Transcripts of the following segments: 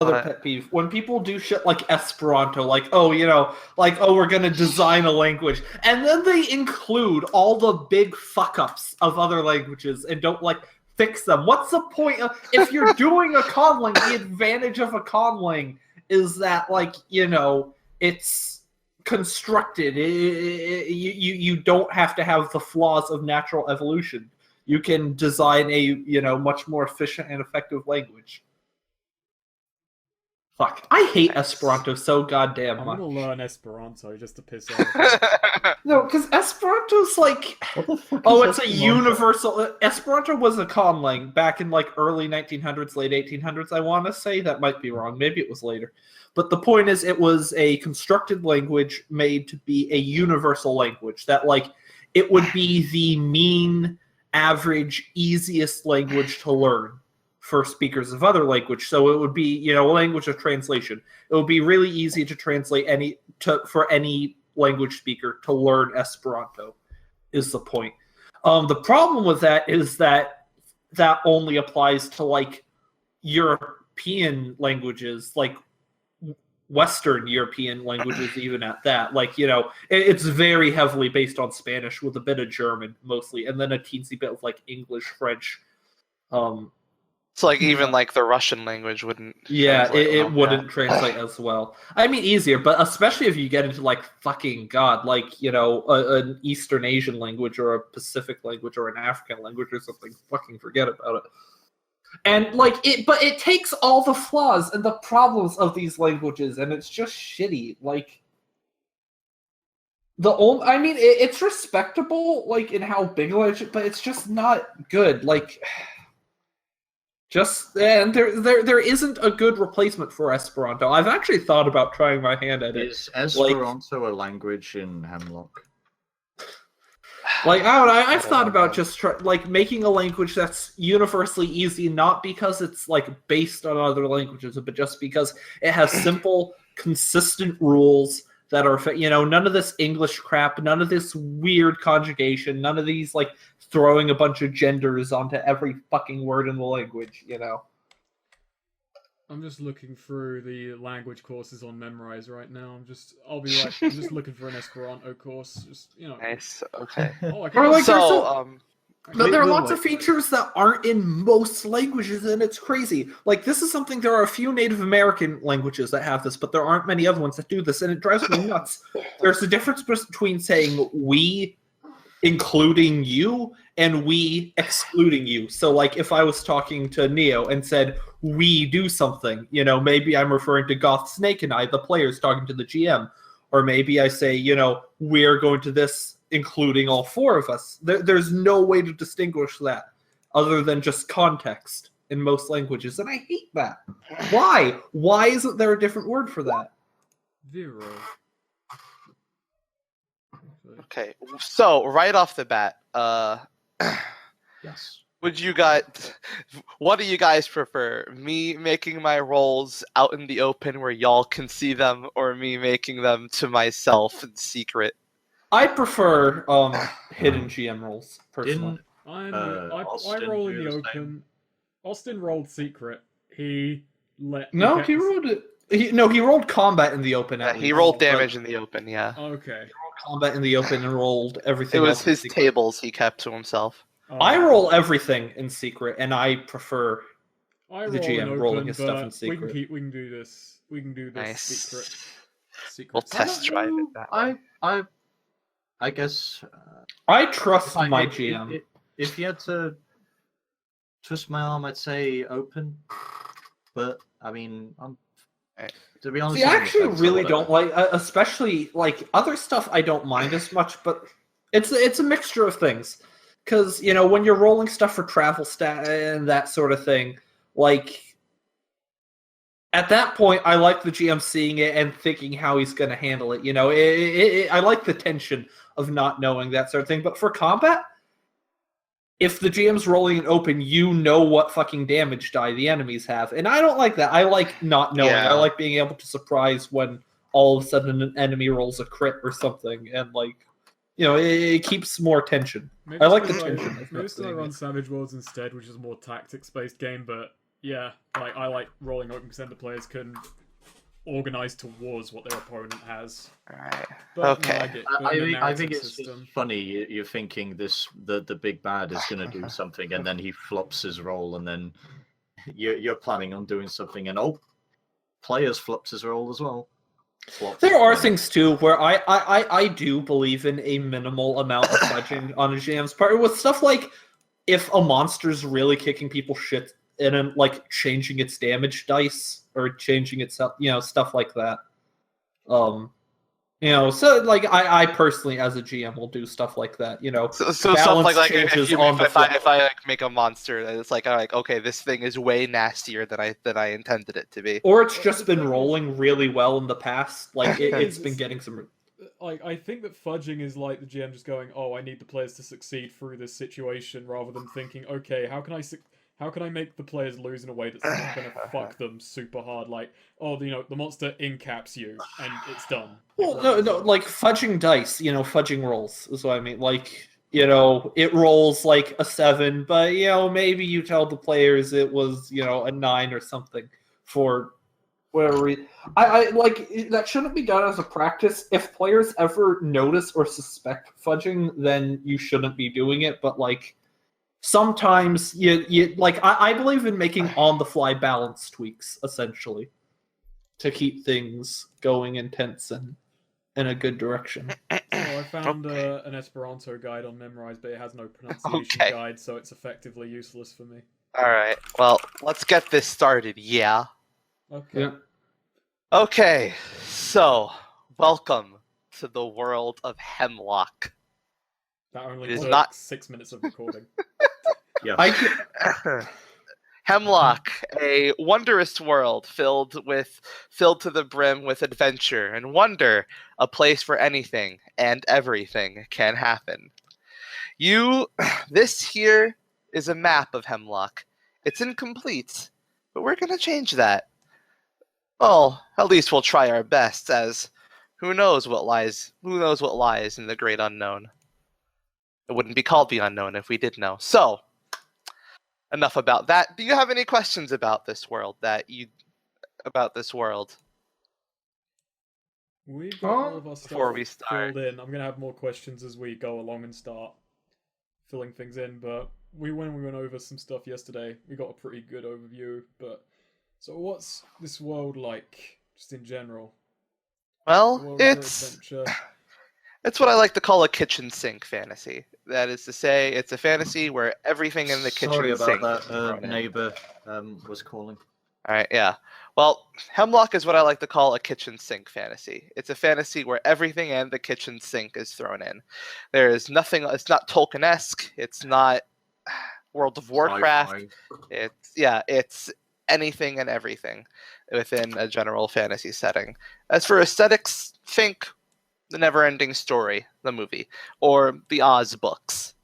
Other pet peeve, when people do shit like Esperanto, like, we're gonna design a language, and then they include all the big fuck-ups of other languages and don't, fix them. What's the point of, if you're doing a conlang, the advantage of a conlang is that, it's constructed. You don't have to have the flaws of natural evolution. You can design a, much more efficient and effective language. Fuck, I hate Esperanto so goddamn much. I'm gonna learn Esperanto just to piss off. No, because Esperanto's it's a universal. Esperanto was a conlang back in early 1900s, late 1800s. I want to say that might be wrong. Maybe it was later. But the point is, it was a constructed language made to be a universal language. That it would be the mean, average, easiest language to learn for speakers of other language. So it would be, a language of translation. It would be really easy to translate for any language speaker to learn Esperanto, is the point. The problem with that is that only applies to European languages, Western European languages, even at that. It's very heavily based on Spanish with a bit of German mostly, and then a teensy bit of English, French. It's even the Russian language wouldn't. Yeah, it wouldn't translate as well. I mean, easier, but especially if you get into fucking God, an Eastern Asian language or a Pacific language or an African language or something. Fucking forget about it. And but it takes all the flaws and the problems of these languages, and it's just shitty. It's respectable, in how big language, but it's just not good. And there isn't a good replacement for Esperanto. I've actually thought about trying my hand at it. Is Esperanto a language in Hemlock? I've thought about just making a language that's universally easy, not because it's based on other languages, but just because it has simple, consistent rules that are, none of this English crap, none of this weird conjugation, none of these throwing a bunch of genders onto every fucking word in the language, I'm just looking through the language courses on Memrise right now. I'm just looking for an Esperanto course. Nice. Okay. But there are lots of features that aren't in most languages, and it's crazy. This is something, there are a few Native American languages that have this, but there aren't many other ones that do this, and it drives me nuts. There's a difference between saying we, including you, and we, excluding you. So, if I was talking to Neo and said, we do something, maybe I'm referring to Goth, Snake, and I, the players, talking to the GM. Or maybe I say, we're going to this, including all four of us. There's no way to distinguish that other than just context in most languages, and I hate that. Why? Why isn't there a different word for that? Zero. Okay, so right off the bat, yes. What do you guys prefer? Me making my rolls out in the open where y'all can see them, or me making them to myself in secret? I prefer hidden GM rolls, personally. I roll in the open. Austin rolled secret. He rolled it. He rolled combat in the open. He rolled damage in the open, yeah. Okay. He rolled combat in the open and rolled everything. It was his tables he kept to himself. I roll everything in secret, and I prefer the GM rolling his stuff in secret. We can do this. We can do this nice. Secret. We'll test drive it that way. I guess I trust my GM. If you had to twist my arm, I'd say open. But I mean, to be honest, I actually really don't like, especially other stuff. I don't mind as much, but it's a mixture of things. Because when you're rolling stuff for travel stat and that sort of thing, at that point, I like the GM seeing it and thinking how he's going to handle it. I like the tension of not knowing that sort of thing. But for combat, if the GM's rolling it open, what fucking damage die the enemies have. And I don't like that. I like not knowing. Yeah. I like being able to surprise when all of a sudden an enemy rolls a crit or something. And it keeps more tension. I like the tension. Maybe still run Savage Worlds instead, which is a more tactics-based game, but Yeah, like I like rolling open because then the players can organize towards what their opponent has. Alright. But Okay. no, I get. But I in a think narrative it's system, just funny. You're thinking the big bad is going to do something, and then he flops his roll, and then you're planning on doing something, and players flops his roll as well. There are things too where I do believe in a minimal amount of fudging on a GM's part with stuff like if a monster's really kicking people shit and then like changing its damage dice or changing its stuff like that. So like I personally as a GM will do stuff like that. So stuff balance like changes on the fly. if I like make a monster, it's like I'm like, okay, this thing is way nastier than I intended it to be. Or it's just been rolling really well in the past. Like it's been getting some. like I think that fudging is like the GM just going, "Oh, I need the players to succeed through this situation," rather than thinking, "Okay, how can I make the players lose in a way that's not going to fuck them super hard?" Like, oh, the monster incaps you and it's done. Well, no, like fudging dice. Fudging rolls is what I mean. Like, it rolls like a 7, but maybe you tell the players it was a 9 or something for whatever reason. I like that shouldn't be done as a practice. If players ever notice or suspect fudging, then you shouldn't be doing it. But like sometimes you like I believe in making on the fly balance tweaks essentially to keep things going intense and in a good direction. So I found Okay. an Esperanto guide on Memorize, but it has no pronunciation Okay. guide, so it's effectively useless for me. Alright. Well, let's get this started, yeah. Okay. Yeah. Okay, so welcome to the world of Hemlock. That only It is took not- 6 minutes of recording. Yeah. Hemlock, a wondrous world filled to the brim with adventure and wonder, a place where anything and everything can happen. This here is a map of Hemlock. It's incomplete, but we're gonna change that. Well, at least we'll try our best, as who knows what lies in the great unknown. It wouldn't be called the unknown if we did know. So, enough about that. Do you have any questions about this world We've got all of our stuff Before we start. filled in. I'm gonna have more questions as we go along and start filling things in. But when we went over some stuff yesterday, we got a pretty good overview. But so, what's this world like, just in general? Well, World of your it's adventure. it's what I like to call a kitchen sink fantasy. That is to say, it's a fantasy where everything in the kitchen Sorry sink about is that. thrown in. Neighbor was calling. All right, yeah. Well, Hemlock is what I like to call a kitchen sink fantasy. It's a fantasy where everything and the kitchen sink is thrown in. There is nothing. It's not Tolkien-esque. It's not World of Warcraft. Sci-fi. It's anything and everything within a general fantasy setting. As for aesthetics, think The Never-Ending Story, the movie, or the Oz books.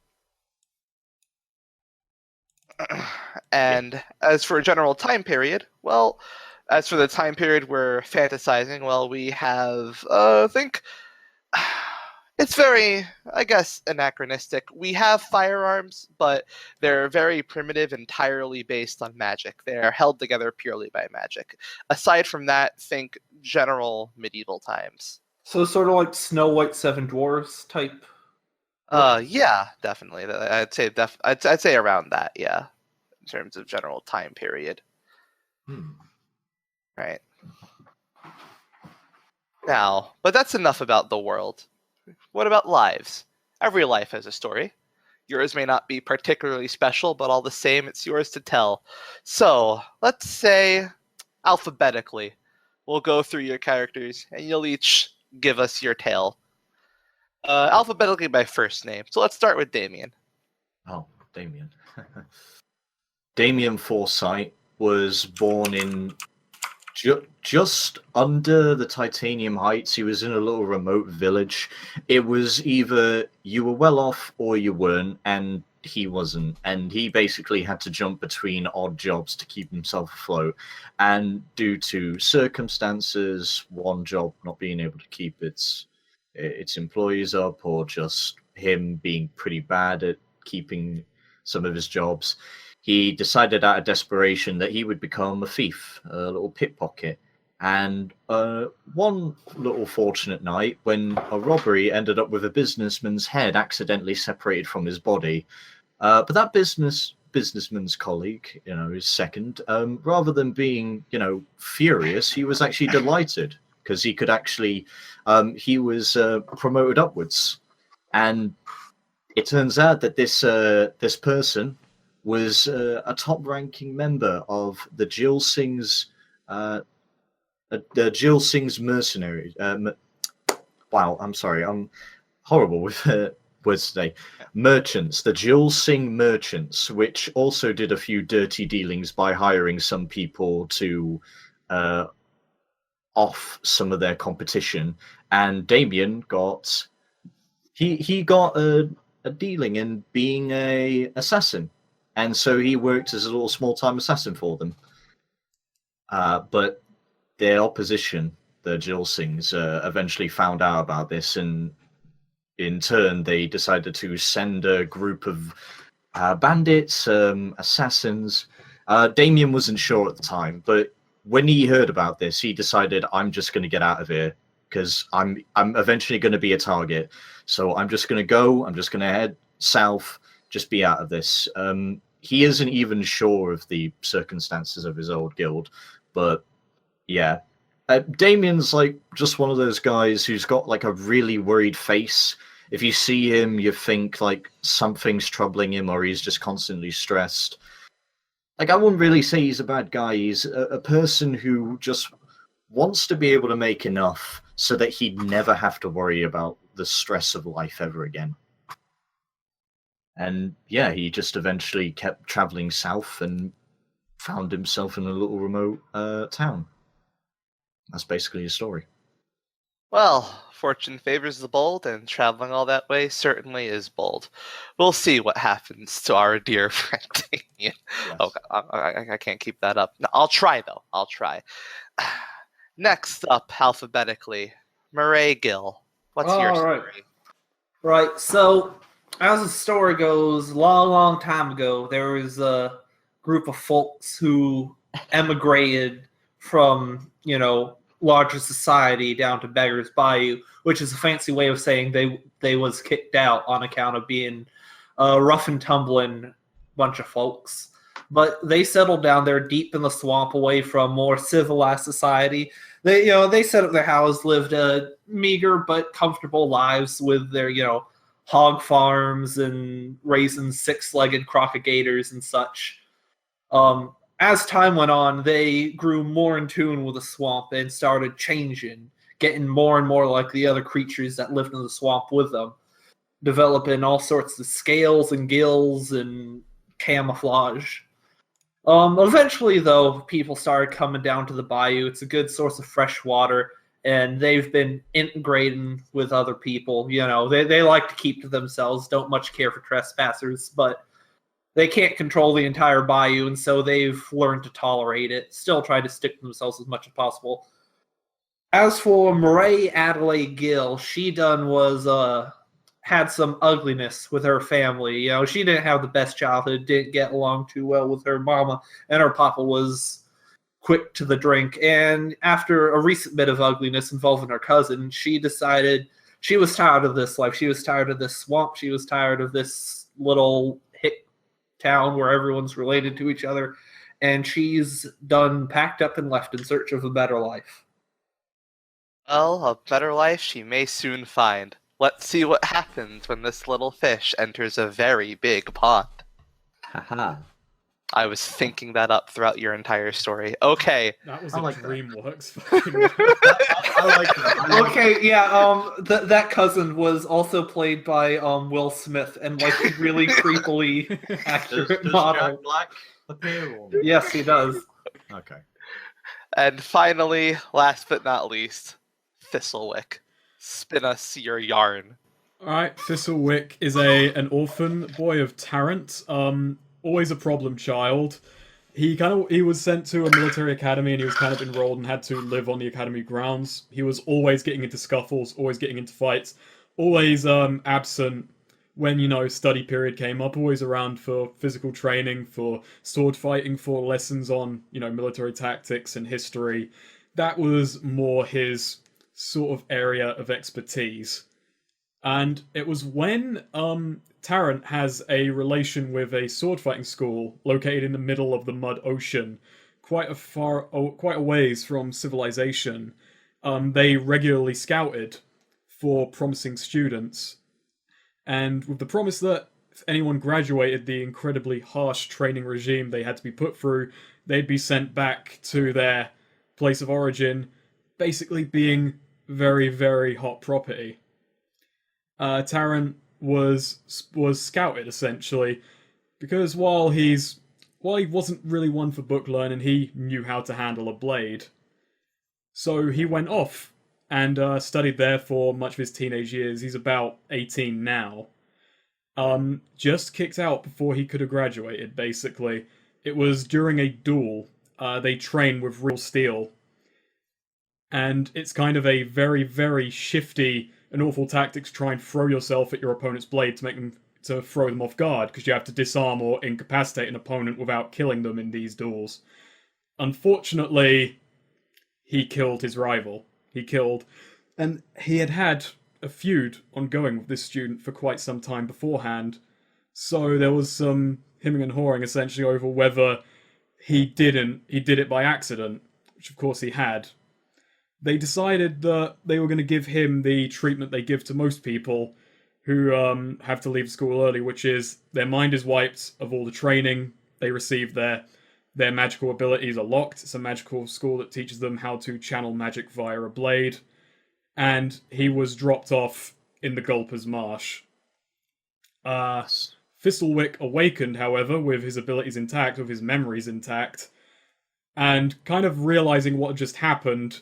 And as for a general time period, well, as for the time period we're fantasizing, well, we have, think, it's very, I guess, anachronistic. We have firearms, but they're very primitive, entirely based on magic. They're held together purely by magic. Aside from that, think general medieval times. So sort of like Snow White, Seven Dwarfs type. Yeah, definitely. I'd say around that, yeah, in terms of general time period. Right. Now, but that's enough about the world. What about lives? Every life has a story. Yours may not be particularly special, but all the same, it's yours to tell. So, let's say, alphabetically, we'll go through your characters, and you'll each give us your tale. Alphabetically by first name. So let's start with Damien. Oh, Damien. Damien Forsyth was born in just under the Titanium Heights. He was in a little remote village. It was either you were well off or you weren't, and he wasn't. And he basically had to jump between odd jobs to keep himself afloat. And due to circumstances, one job not being able to keep its employees up, or just him being pretty bad at keeping some of his jobs, he decided out of desperation that he would become a thief, a little pickpocket. And one little fortunate night, when a robbery ended up with a businessman's head accidentally separated from his body, but that businessman's colleague, his second, rather than being, furious, he was actually delighted because he could actually, he was promoted upwards. And it turns out that this person was a top-ranking member of the Jill Singh's mercenaries. Wow, I'm sorry, I'm horrible with words today. Merchants, the Jill Singh merchants, which also did a few dirty dealings by hiring some people to off some of their competition. And Damien got he got a dealing in being a assassin, and so he worked as a little small-time assassin for them. But their opposition, the Jill Singhs, eventually found out about this, and in turn, they decided to send a group of bandits, assassins. Damien wasn't sure at the time, but when he heard about this, he decided, I'm just going to get out of here because I'm eventually going to be a target. So I'm just going to head south, just be out of this. He isn't even sure of the circumstances of his old guild, but yeah. Damien's like just one of those guys who's got like a really worried face. If you see him, you think like something's troubling him or he's just constantly stressed. Like, I wouldn't really say he's a bad guy. He's a person who just wants to be able to make enough so that he'd never have to worry about the stress of life ever again. And yeah, he just eventually kept traveling south and found himself in a little remote town. That's basically his story. Well, fortune favors the bold, and traveling all that way certainly is bold. We'll see what happens to our dear friend Damien. Yes. Oh, I can't keep that up. No, I'll try, though. I'll try. Next up, alphabetically, Murray Gill. What's your story? Right, so as the story goes, long time ago, there was a group of folks who emigrated from, larger society down to Beggar's Bayou, which is a fancy way of saying they was kicked out on account of being a rough and tumbling bunch of folks. But they settled down there deep in the swamp, away from more civilized society. They set up their house, lived meager but comfortable lives with their hog farms and raising six-legged crocodigators and such. As time went on, they grew more in tune with the swamp and started changing, getting more and more like the other creatures that lived in the swamp with them, developing all sorts of scales and gills and camouflage. Eventually, though, people started coming down to the bayou. It's a good source of fresh water, and they've been integrating with other people. They like to keep to themselves, don't much care for trespassers, but they can't control the entire bayou, and so they've learned to tolerate it, still try to stick to themselves as much as possible. As for Murray Adelaide Gill, she had some ugliness with her family. She didn't have the best childhood, didn't get along too well with her mama, and her papa was quick to the drink. And after a recent bit of ugliness involving her cousin, she decided she was tired of this life. She was tired of this swamp. She was tired of this little town where everyone's related to each other, and she's done packed up and left in search of a better life. Well, a better life she may soon find. Let's see what happens when this little fish enters a very big pond. Haha. I was thinking that up throughout your entire story. Okay. That was like DreamWorks. I like that. Okay, yeah, that cousin was also played by Will Smith, and like a really creepily accurate Does model. Jack Black appear? Or... Yes, he does. Okay. And finally, last but not least, Thistlewick. Spin us your yarn. Alright, Thistlewick is an orphan boy of Tarrant. Always a problem child. He was sent to a military academy, and he was kind of enrolled and had to live on the academy grounds. He was always getting into scuffles, always getting into fights, always absent when, study period came up, always around for physical training, for sword fighting, for lessons on, military tactics and history. That was more his sort of area of expertise. And it was when Tarrant has a relation with a sword fighting school located in the middle of the Mud Ocean, quite a ways from civilization. They regularly scouted for promising students, and with the promise that if anyone graduated the incredibly harsh training regime they had to be put through, they'd be sent back to their place of origin, basically being very, very hot property. Tarrant was scouted essentially because while he wasn't really one for book learning, he knew how to handle a blade. So he went off and studied there for much of his teenage years. He's about 18 now. Just kicked out before he could have graduated, basically. It was during a duel. They train with real steel. And it's kind of a very, very shifty and awful tactic to try and throw yourself at your opponent's blade to throw them off guard, because you have to disarm or incapacitate an opponent without killing them in these duels. Unfortunately, he killed his rival. And he had a feud ongoing with this student for quite some time beforehand, so there was some hemming and hawing essentially over whether he did it by accident, which of course he had. They decided that they were going to give him the treatment they give to most people who have to leave school early, which is their mind is wiped of all the training they received there. Their magical abilities are locked. It's a magical school that teaches them how to channel magic via a blade. And he was dropped off in the Gulper's Marsh. Thistlewick awakened, however, with his abilities intact, with his memories intact, and kind of realizing what had just happened,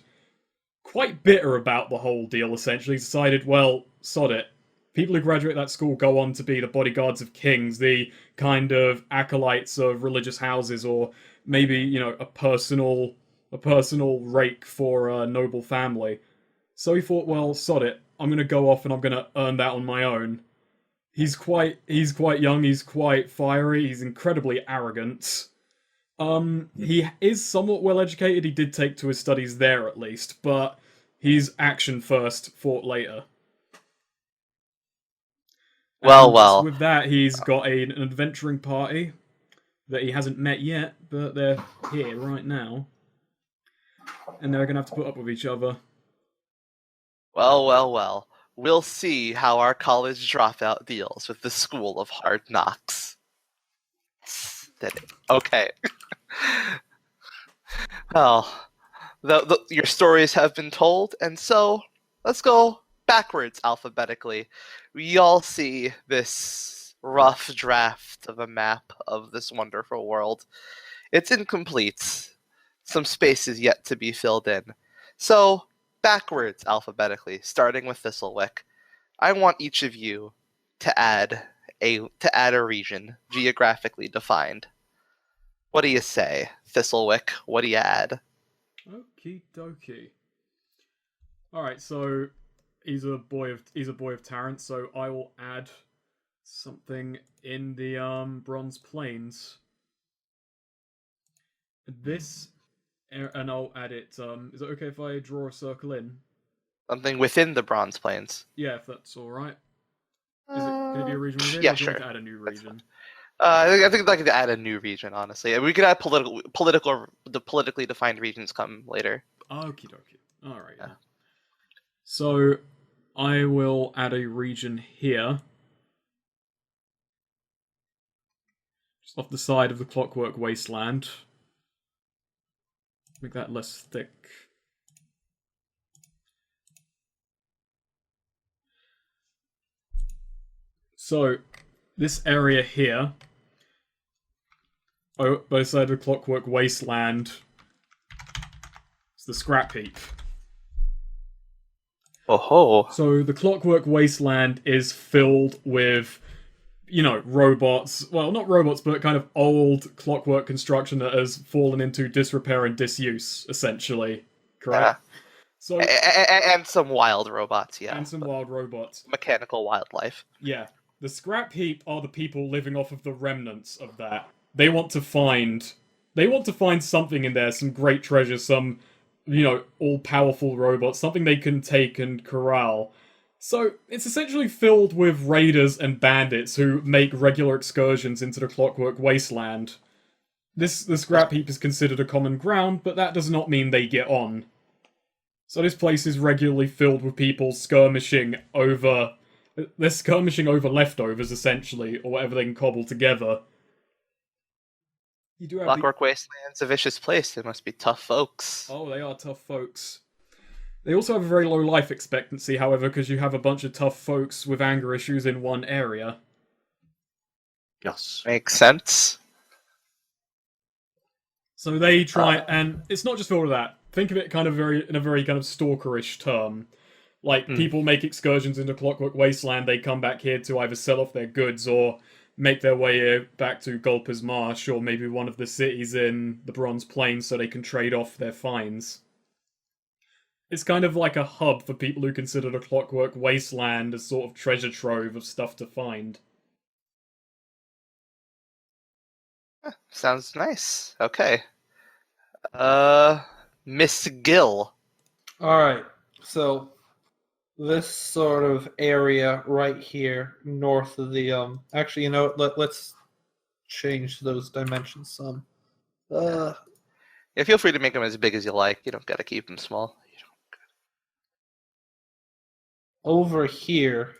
quite bitter about the whole deal, essentially, decided, well, sod it. People who graduate that school go on to be the bodyguards of kings, the kind of acolytes of religious houses, or maybe, a personal rake for a noble family. So he thought, well, sod it. I'm going to go off and I'm going to earn that on my own. He's quite young, he's quite fiery, he's incredibly arrogant. He is somewhat well educated, he did take to his studies there at least, but he's action first, thought later. Well. With that, he's got an adventuring party that he hasn't met yet, but they're here right now. And they're going to have to put up with each other. Well. We'll see how our college dropout deals with the School of Hard Knocks. Okay. Well, your stories have been told, and so let's go backwards alphabetically. We all see this rough draft of a map of this wonderful world. It's incomplete. Some spaces yet to be filled in. So, backwards alphabetically, starting with Thistlewick. I want each of you to add a region, geographically defined. What do you say, Thistlewick? What do you add? Okie dokie. Alright, so he's a boy of Tarrant, so I will add something in the Bronze Plains. This, and I'll add it. Is it okay if I draw a circle in? Something within the Bronze Plains. Yeah, if that's all right. Can it be a region within? Yeah, or do you sure. want to add a new region? I think I'd like to add a new region, honestly. We could add the politically defined regions come later. Okie dokie. Alright. Yeah. So, I will add a region here. Just off the side of the Clockwork Wasteland. Make that less thick. So, this area here, both sides of the Clockwork Wasteland, it's the scrap heap. Oh-ho. So the Clockwork Wasteland is filled with, robots. Well, not robots, but kind of old clockwork construction that has fallen into disrepair and disuse, essentially. Correct? Yeah. So, and some wild robots, yeah. And some wild robots. Mechanical wildlife. Yeah. The scrap heap are the people living off of the remnants of that. They want to find something in there, some great treasure, some all-powerful robots, something they can take and corral. So it's essentially filled with raiders and bandits who make regular excursions into the Clockwork Wasteland. The scrap heap is considered a common ground, but that does not mean they get on. So this place is regularly filled with people skirmishing over... They're skirmishing over leftovers, essentially, or whatever they can cobble together. You do have Clockwork Wasteland's a vicious place. They must be tough folks. Oh, they are tough folks. They also have a very low life expectancy, however, because you have a bunch of tough folks with anger issues in one area. Yes. Makes sense. So they try, and it's not just all of that. Think of it in a very kind of stalkerish term. Like, people make excursions into Clockwork Wasteland, they come back here to either sell off their goods or make their way back to Gulper's Marsh, or maybe one of the cities in the Bronze Plains so they can trade off their finds. It's kind of like a hub for people who consider the Clockwork Wasteland a sort of treasure trove of stuff to find. Sounds nice. Okay. Miss Gill. Alright, so this sort of area right here, north of the, actually, you know what, let's change those dimensions some. Yeah, feel free to make them as big as you like. You don't gotta keep them small. Over here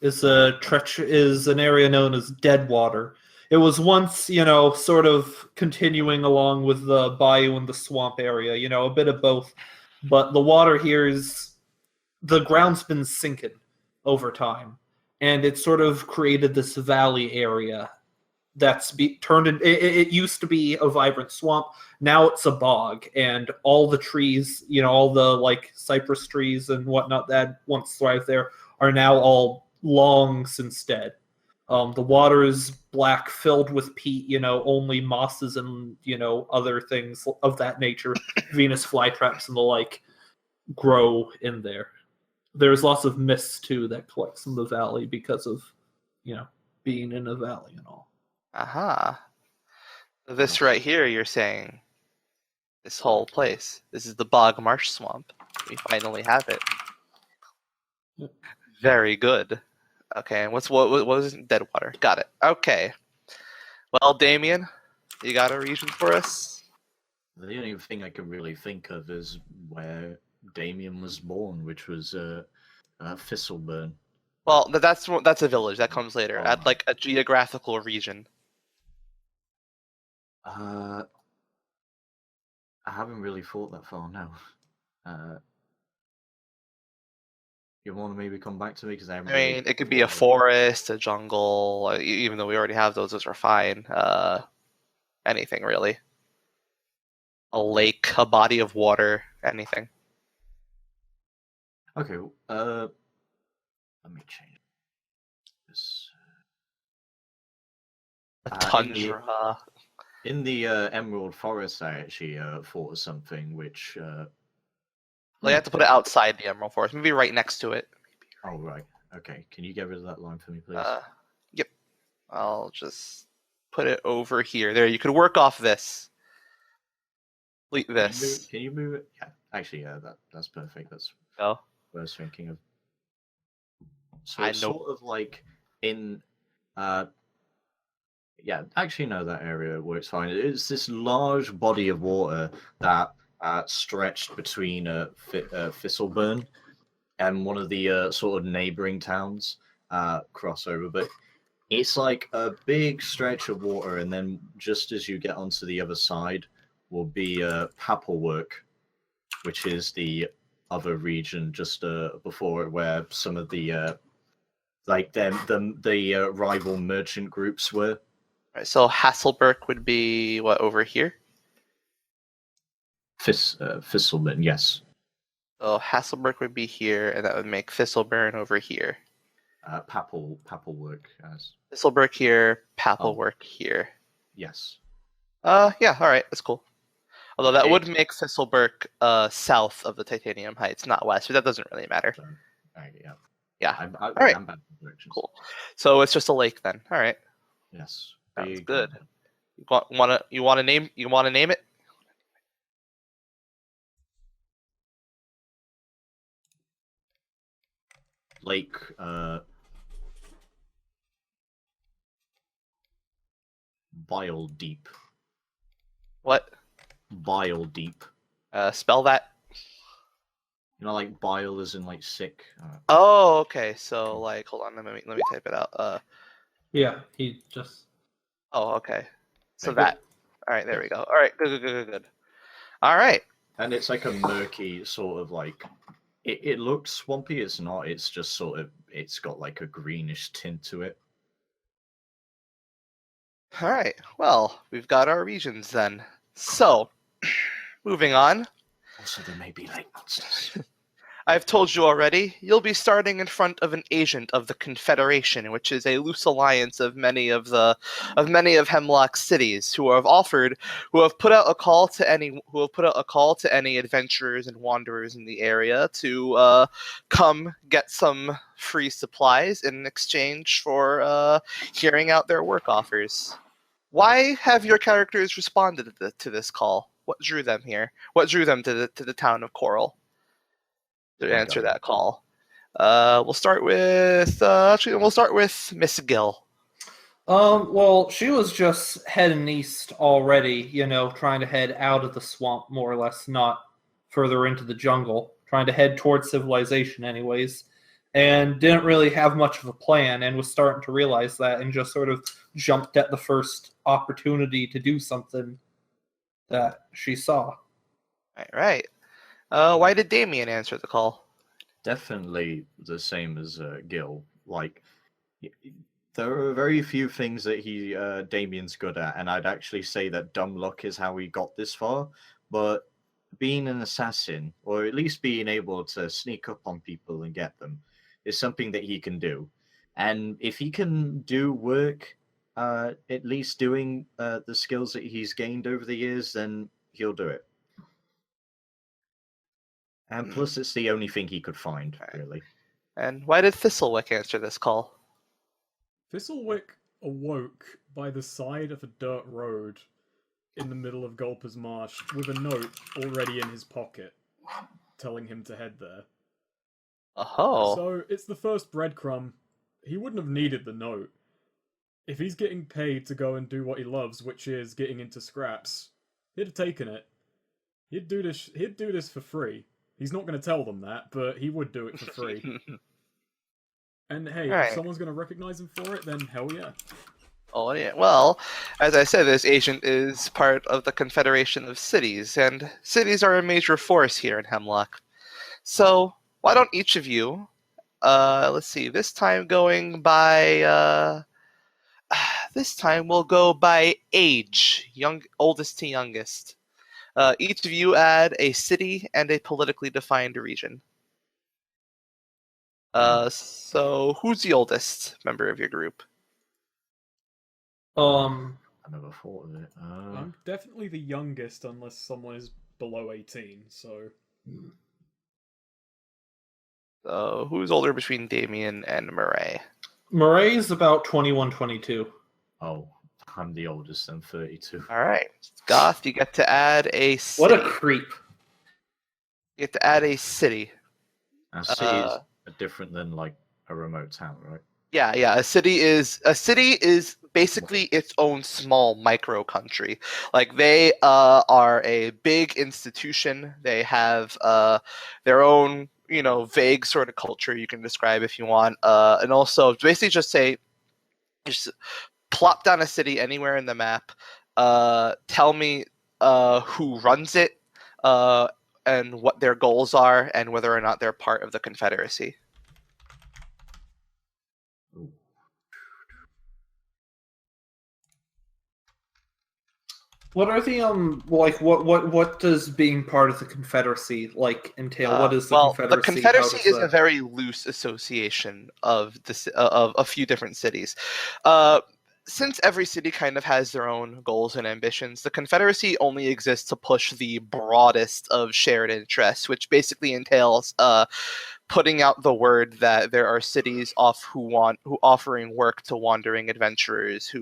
is an area known as Deadwater. It was once, sort of continuing along with the bayou and the swamp area, a bit of both. But the water here the ground's been sinking over time. And it sort of created this valley area that's turned in. It used to be a vibrant swamp. Now it's a bog. And all the trees, all the cypress trees and whatnot that once thrived there are now all long since dead. The water is black, filled with peat, only mosses and, other things of that nature, Venus flytraps and the like, grow in there. There's lots of mist, too, that collects in the valley because of, being in a valley and all. Aha. This right here, you're saying, this whole place, this is the Bog Marsh Swamp. We finally have it. Very good. Okay, and what was it? Deadwater. Got it. Okay. Well, Damien, you got a region for us? The only thing I can really think of is where Damien was born, which was Thistleburn. Well, that's a village. That comes later. At a geographical region. I haven't really thought that far now. You want to maybe come back to me because it could be a forest, a jungle. Even though we already have those are fine. Anything really. A lake, a body of water, anything. Okay. Let me change this. A tundra. In the Emerald Forest, I actually thought of something which. Well, you have to put it outside the Emerald Forest, maybe right next to it. Oh, right. Okay. Can you get rid of that line for me, please? Yep. I'll just put it over here. There, you could work off this. Delete this. Can you move it? Yeah. Actually, that's perfect. That's what I was thinking of. So I it's know. sort of like in. Yeah, actually, no, that area works fine. It's this large body of water that stretched between Thistleburn and one of the sort of neighboring towns crossover. But it's like a big stretch of water, and then just as you get onto the other side will be Papplework, which is the other region just before it, where some of the the rival merchant groups were. Right, so Hasselberg would be what over here? Thistleburn, yes. So Hasselberg would be here, and that would make Thistleburn over here. Papplework, as Thistleburg here, Papplework here. yes. Yeah, all right, that's cool. Although that would make Thistleburg south of the Titanium Heights, not west, but that doesn't really matter. So, yeah. Yeah. All right. I'm bad with directions. Cool. So it's just a lake then. All right. Yes. Sounds Big good. land. You want to name it? Lake. Bile Deep. What? Bile Deep. Spell that. You know, like bile is in like sick. Oh, okay. So like, hold on. Let me type it out. Yeah, he just. Oh, okay. So Okay. that. All right. There we go. All right. Good. All right. And it's like a murky sort of like. It looks swampy. It's not. It's just sort of. It's got like a greenish tint to it. All right. Well, we've got our regions then. So, moving on. Also, there may be lake monsters. I've told you already, you'll be starting in front of an agent of the Confederation, which is a loose alliance of many of Hemlock's cities who have put out a call to any adventurers and wanderers in the area to come get some free supplies in exchange for hearing out their work offers. Why have your characters responded to this call? What drew them here? What drew them to the town of Coral to answer that call? We'll start with Miss Gill. Well, she was just heading east already, trying to head out of the swamp, more or less, not further into the jungle, trying to head towards civilization, anyways, and didn't really have much of a plan, and was starting to realize that, and just sort of jumped at the first opportunity to do something that she saw. Right. Why did Damien answer the call? Definitely the same as Gil. Like, there are very few things that Damien's good at, and I'd actually say that dumb luck is how he got this far. But being an assassin, or at least being able to sneak up on people and get them, is something that he can do. And if he can do work, at least doing the skills that he's gained over the years, then he'll do it. And plus, it's the only thing he could find, really. And why did Thistlewick answer this call? Thistlewick awoke by the side of a dirt road in the middle of Gulper's Marsh with a note already in his pocket telling him to head there. Oh. So it's the first breadcrumb. He wouldn't have needed the note. If he's getting paid to go and do what he loves, which is getting into scraps, he'd have taken it. He'd do this for free. He's not going to tell them that, but he would do it for free. And hey, if someone's going to recognize him for it, then hell yeah. Oh yeah. Well, as I said, this agent is part of the Confederation of Cities, and cities are a major force here in Hemlock. So why don't each of you, let's see, this time we'll go by age, oldest to youngest. Each of you add a city and a politically defined region. So who's the oldest member of your group? I never thought of it. I'm definitely the youngest, unless someone is below 18. So who's older between Damien and Murray? Murray's about 21, 22. Oh, I'm the oldest, I'm 32. All right, Goth, you get to add a city. What a creep! You get to add a city. And cities are different than like a remote town, right? Yeah. A city is basically its own small micro country. Like they are a big institution. They have their own, vague sort of culture you can describe if you want. And also basically just plop down a city anywhere in the map. Tell me who runs it, and what their goals are, and whether or not they're part of the Confederacy. What are the what does being part of the Confederacy entail? What is the Confederacy? The Confederacy is a very loose association of a few different cities. Since every city kind of has their own goals and ambitions, the Confederacy only exists to push the broadest of shared interests, which basically entails putting out the word that there are cities who offering work to wandering adventurers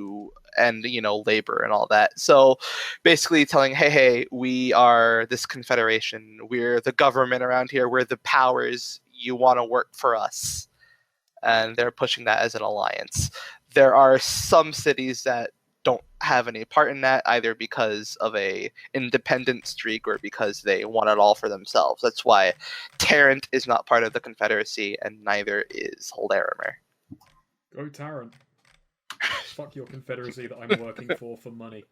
and labor and all that. So basically telling, hey, we are this confederation. We're the government around here. We're the powers. You want to work for us. And they're pushing that as an alliance. There are some cities that don't have any part in that, either because of a independent streak or because they want it all for themselves. That's why Tarrant is not part of the Confederacy, and neither is Larimer. Go Tarrant. Fuck your Confederacy that I'm working for money.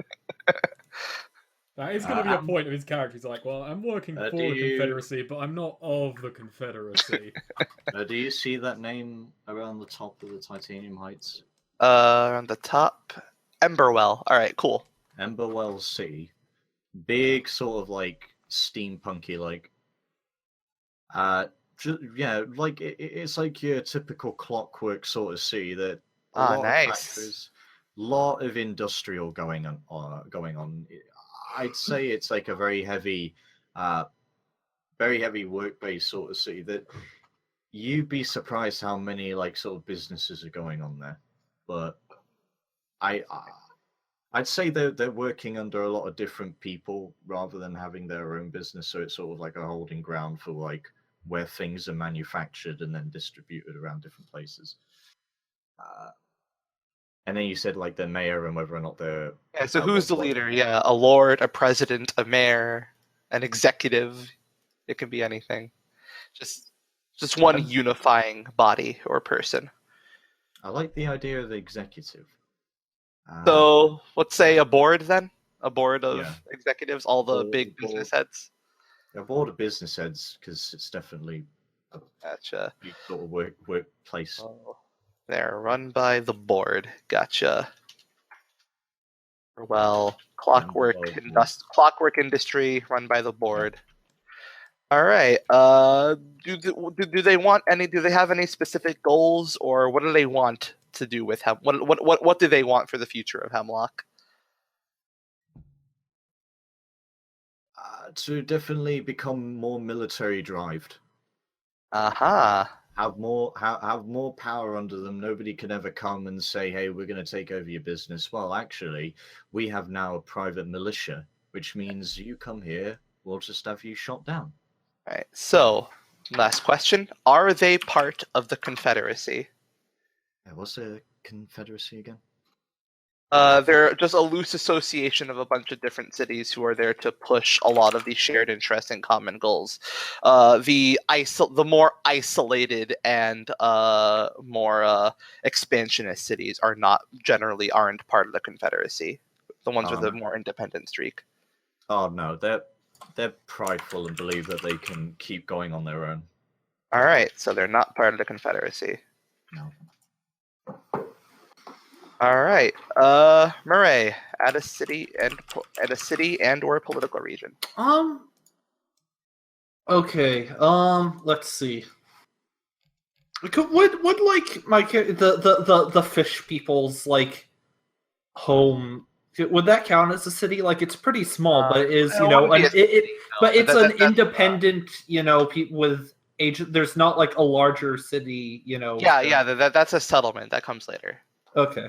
That is going to be a point of his character. He's like, well, I'm working for the Confederacy, but I'm not of the Confederacy. Do you see that name around the top of the Titanium Heights? On the top, Emberwell. All right, cool. Emberwell City, big sort of like steampunky, like, it's like your typical clockwork sort of city that a lot of factories, lot of industrial going on. I'd say it's like a very heavy work-based sort of city that you'd be surprised how many like sort of businesses are going on there. But I'd say they're working under a lot of different people rather than having their own business. So it's sort of like a holding ground for like where things are manufactured and then distributed around different places. And then you said like the mayor and whether or not they're... Yeah, so who's the leader? Yeah, a lord, a president, a mayor, an executive. It can be anything. Just one unifying body or person. I like the idea of the executive. So let's say a board then? A board of executives, all the big business heads? A board of business heads, because it's definitely a big sort of workplace. Oh. They're run by the board. Gotcha. Well, clockwork industry run by the board. All right. Do they want any? Do they have any specific goals, or what do they want to do with what do they want for the future of Hemlock? To definitely become more military drived. Aha. Have more power under them. Nobody can ever come and say, hey, we're going to take over your business. Well, actually, we have now a private militia, which means you come here, we'll just have you shot down. All right. So, last question. Are they part of the Confederacy? What's a Confederacy again? They're just a loose association of a bunch of different cities who are there to push a lot of these shared interests and common goals. The more isolated and more expansionist cities aren't part of the Confederacy. The ones with a more independent streak. Oh no, they're prideful and believe that they can keep going on their own. All right, so they're not part of the Confederacy. No. All right, Murray, at a city and or political region. Okay. Let's see. Would like my the fish people's like home? Would that count as a city? Like it's pretty small, but it is it's an independent with age. There's not like a larger city. That's a settlement that comes later. Okay.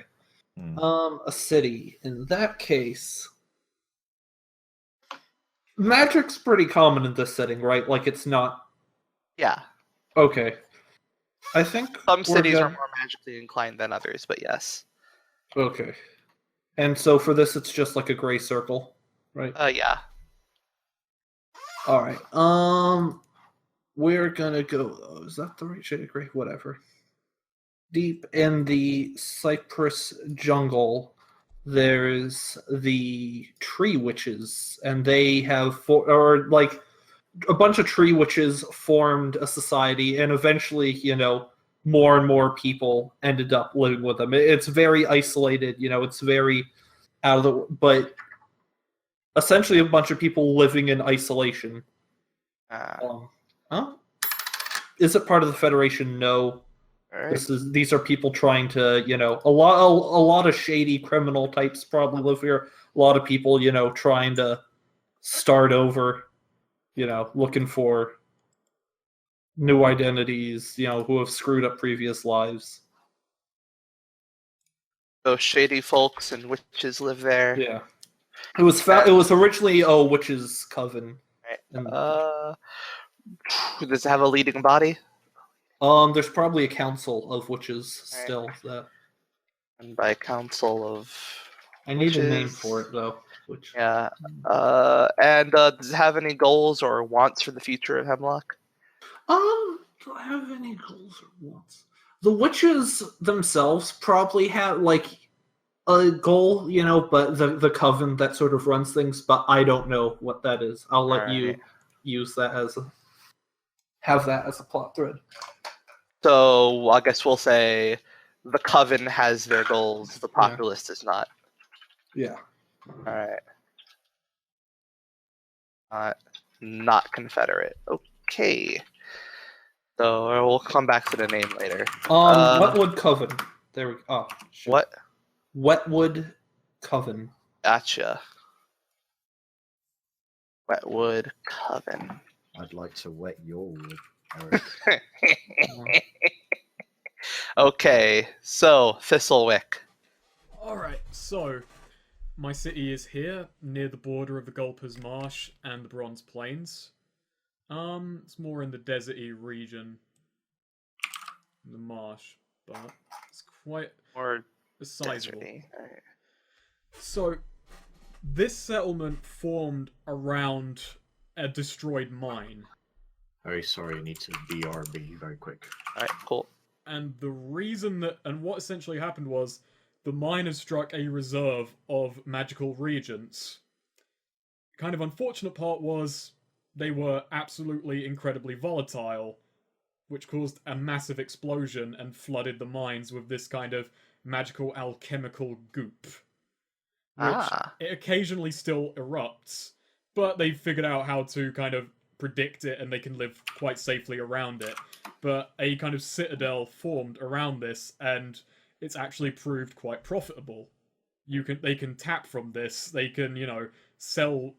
A city. In that case, magic's pretty common in this setting, right? Like it's not. Yeah. Okay. I think some cities are more magically inclined than others, but yes. Okay. And so for this, it's just like a gray circle, right? Yeah. All right. We're gonna go. Oh, is that the right shade of gray? Whatever. Deep in the cypress jungle, there's the tree witches, and they have a bunch of tree witches formed a society, and eventually, more and more people ended up living with them. It's very isolated, it's very out of the. But essentially, a bunch of people living in isolation. Is it part of the Federation? No. Right. These are people trying to, a lot of shady criminal types probably live here. A lot of people, trying to start over, looking for new identities, who have screwed up previous lives. Those shady folks and witches live there. Yeah. It was originally a witch's coven. Right. And, Does it have a leading body? there's probably a council of witches Right. still. That And by council of I need a name witches. for it though. Which Yeah. And does it have any goals or wants for the future of Hemlock? do I have any goals or wants? The witches themselves probably have like a goal, but the coven that sort of runs things, but I don't know what that is. I'll let you use that have that as a plot thread. So I guess we'll say the coven has their goals, the populace does not. Yeah. Alright. Not Confederate. Okay. So we'll come back to the name later. Wetwood Coven. There we go. Oh, shit. What? Wetwood Coven. Gotcha. Wetwood Coven. I'd like to wet your wood, Eric. Okay, so Thistlewick. Alright, so my city is here, near the border of the Gulper's Marsh and the Bronze Plains. It's more in the deserty region, the marsh, but it's quite Or sizable. deserty. Alright. So, this settlement formed around a destroyed mine. Very sorry, I need to BRB very quick. Alright, cool. And the reason and what essentially happened was the mine had struck a reserve of magical reagents. The kind of unfortunate part was they were absolutely incredibly volatile, which caused a massive explosion and flooded the mines with this kind of magical alchemical goop. Which it occasionally still erupts, but they figured out how to kind of predict it and they can live quite safely around it. But a kind of citadel formed around this, and it's actually proved quite profitable. They can tap from this, they can, sell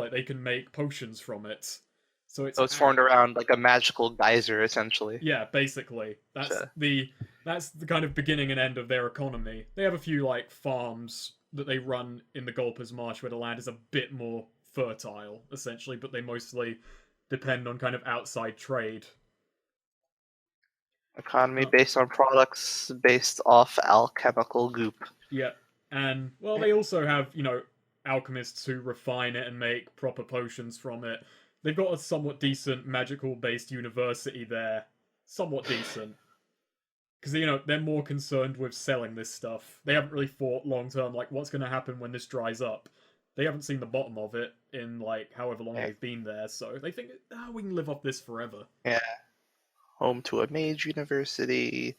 it, they can make potions from it. So it's formed around like a magical geyser, essentially. Yeah, basically. That's the kind of beginning and end of their economy. They have a few like farms that they run in the Gulper's Marsh where the land is a bit more fertile, essentially, but they mostly depend on kind of outside trade. Economy based on products based off alchemical goop. Yeah, and, well, they also have, alchemists who refine it and make proper potions from it. They've got a somewhat decent magical-based university there. Somewhat decent. Because, they're more concerned with selling this stuff. They haven't really thought long-term, like, what's going to happen when this dries up. They haven't seen the bottom of it in, like, however long they've been there, so they think, we can live off this forever. Yeah. Home to a mage university.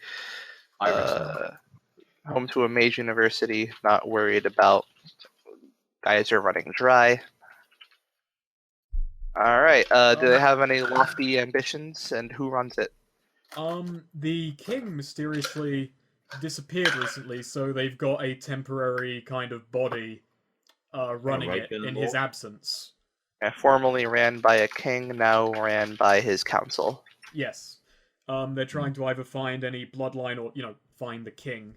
Home to a mage university, not worried about guys are running dry. Alright, do they have any lofty ambitions, and who runs it? The king mysteriously disappeared recently, so they've got a temporary kind of body running it in his absence. Yeah, formerly ran by a king, now ran by his council. Yes. They're trying to either find any bloodline or, find the king.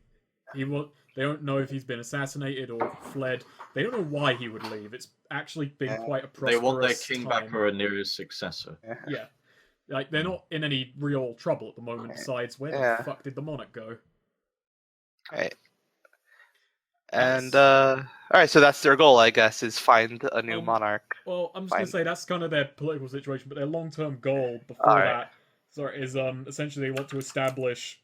They don't know if he's been assassinated or fled. They don't know why he would leave. It's actually been quite a prosperous They want their king time. back or a nearest successor. Yeah. Like, they're not in any real trouble at the moment, besides where the fuck did the monarch go? Right. And, alright, so that's their goal, I guess, is find a new monarch. Well, I'm just going to say that's kind of their political situation, but their long-term goal before that is essentially they want to establish...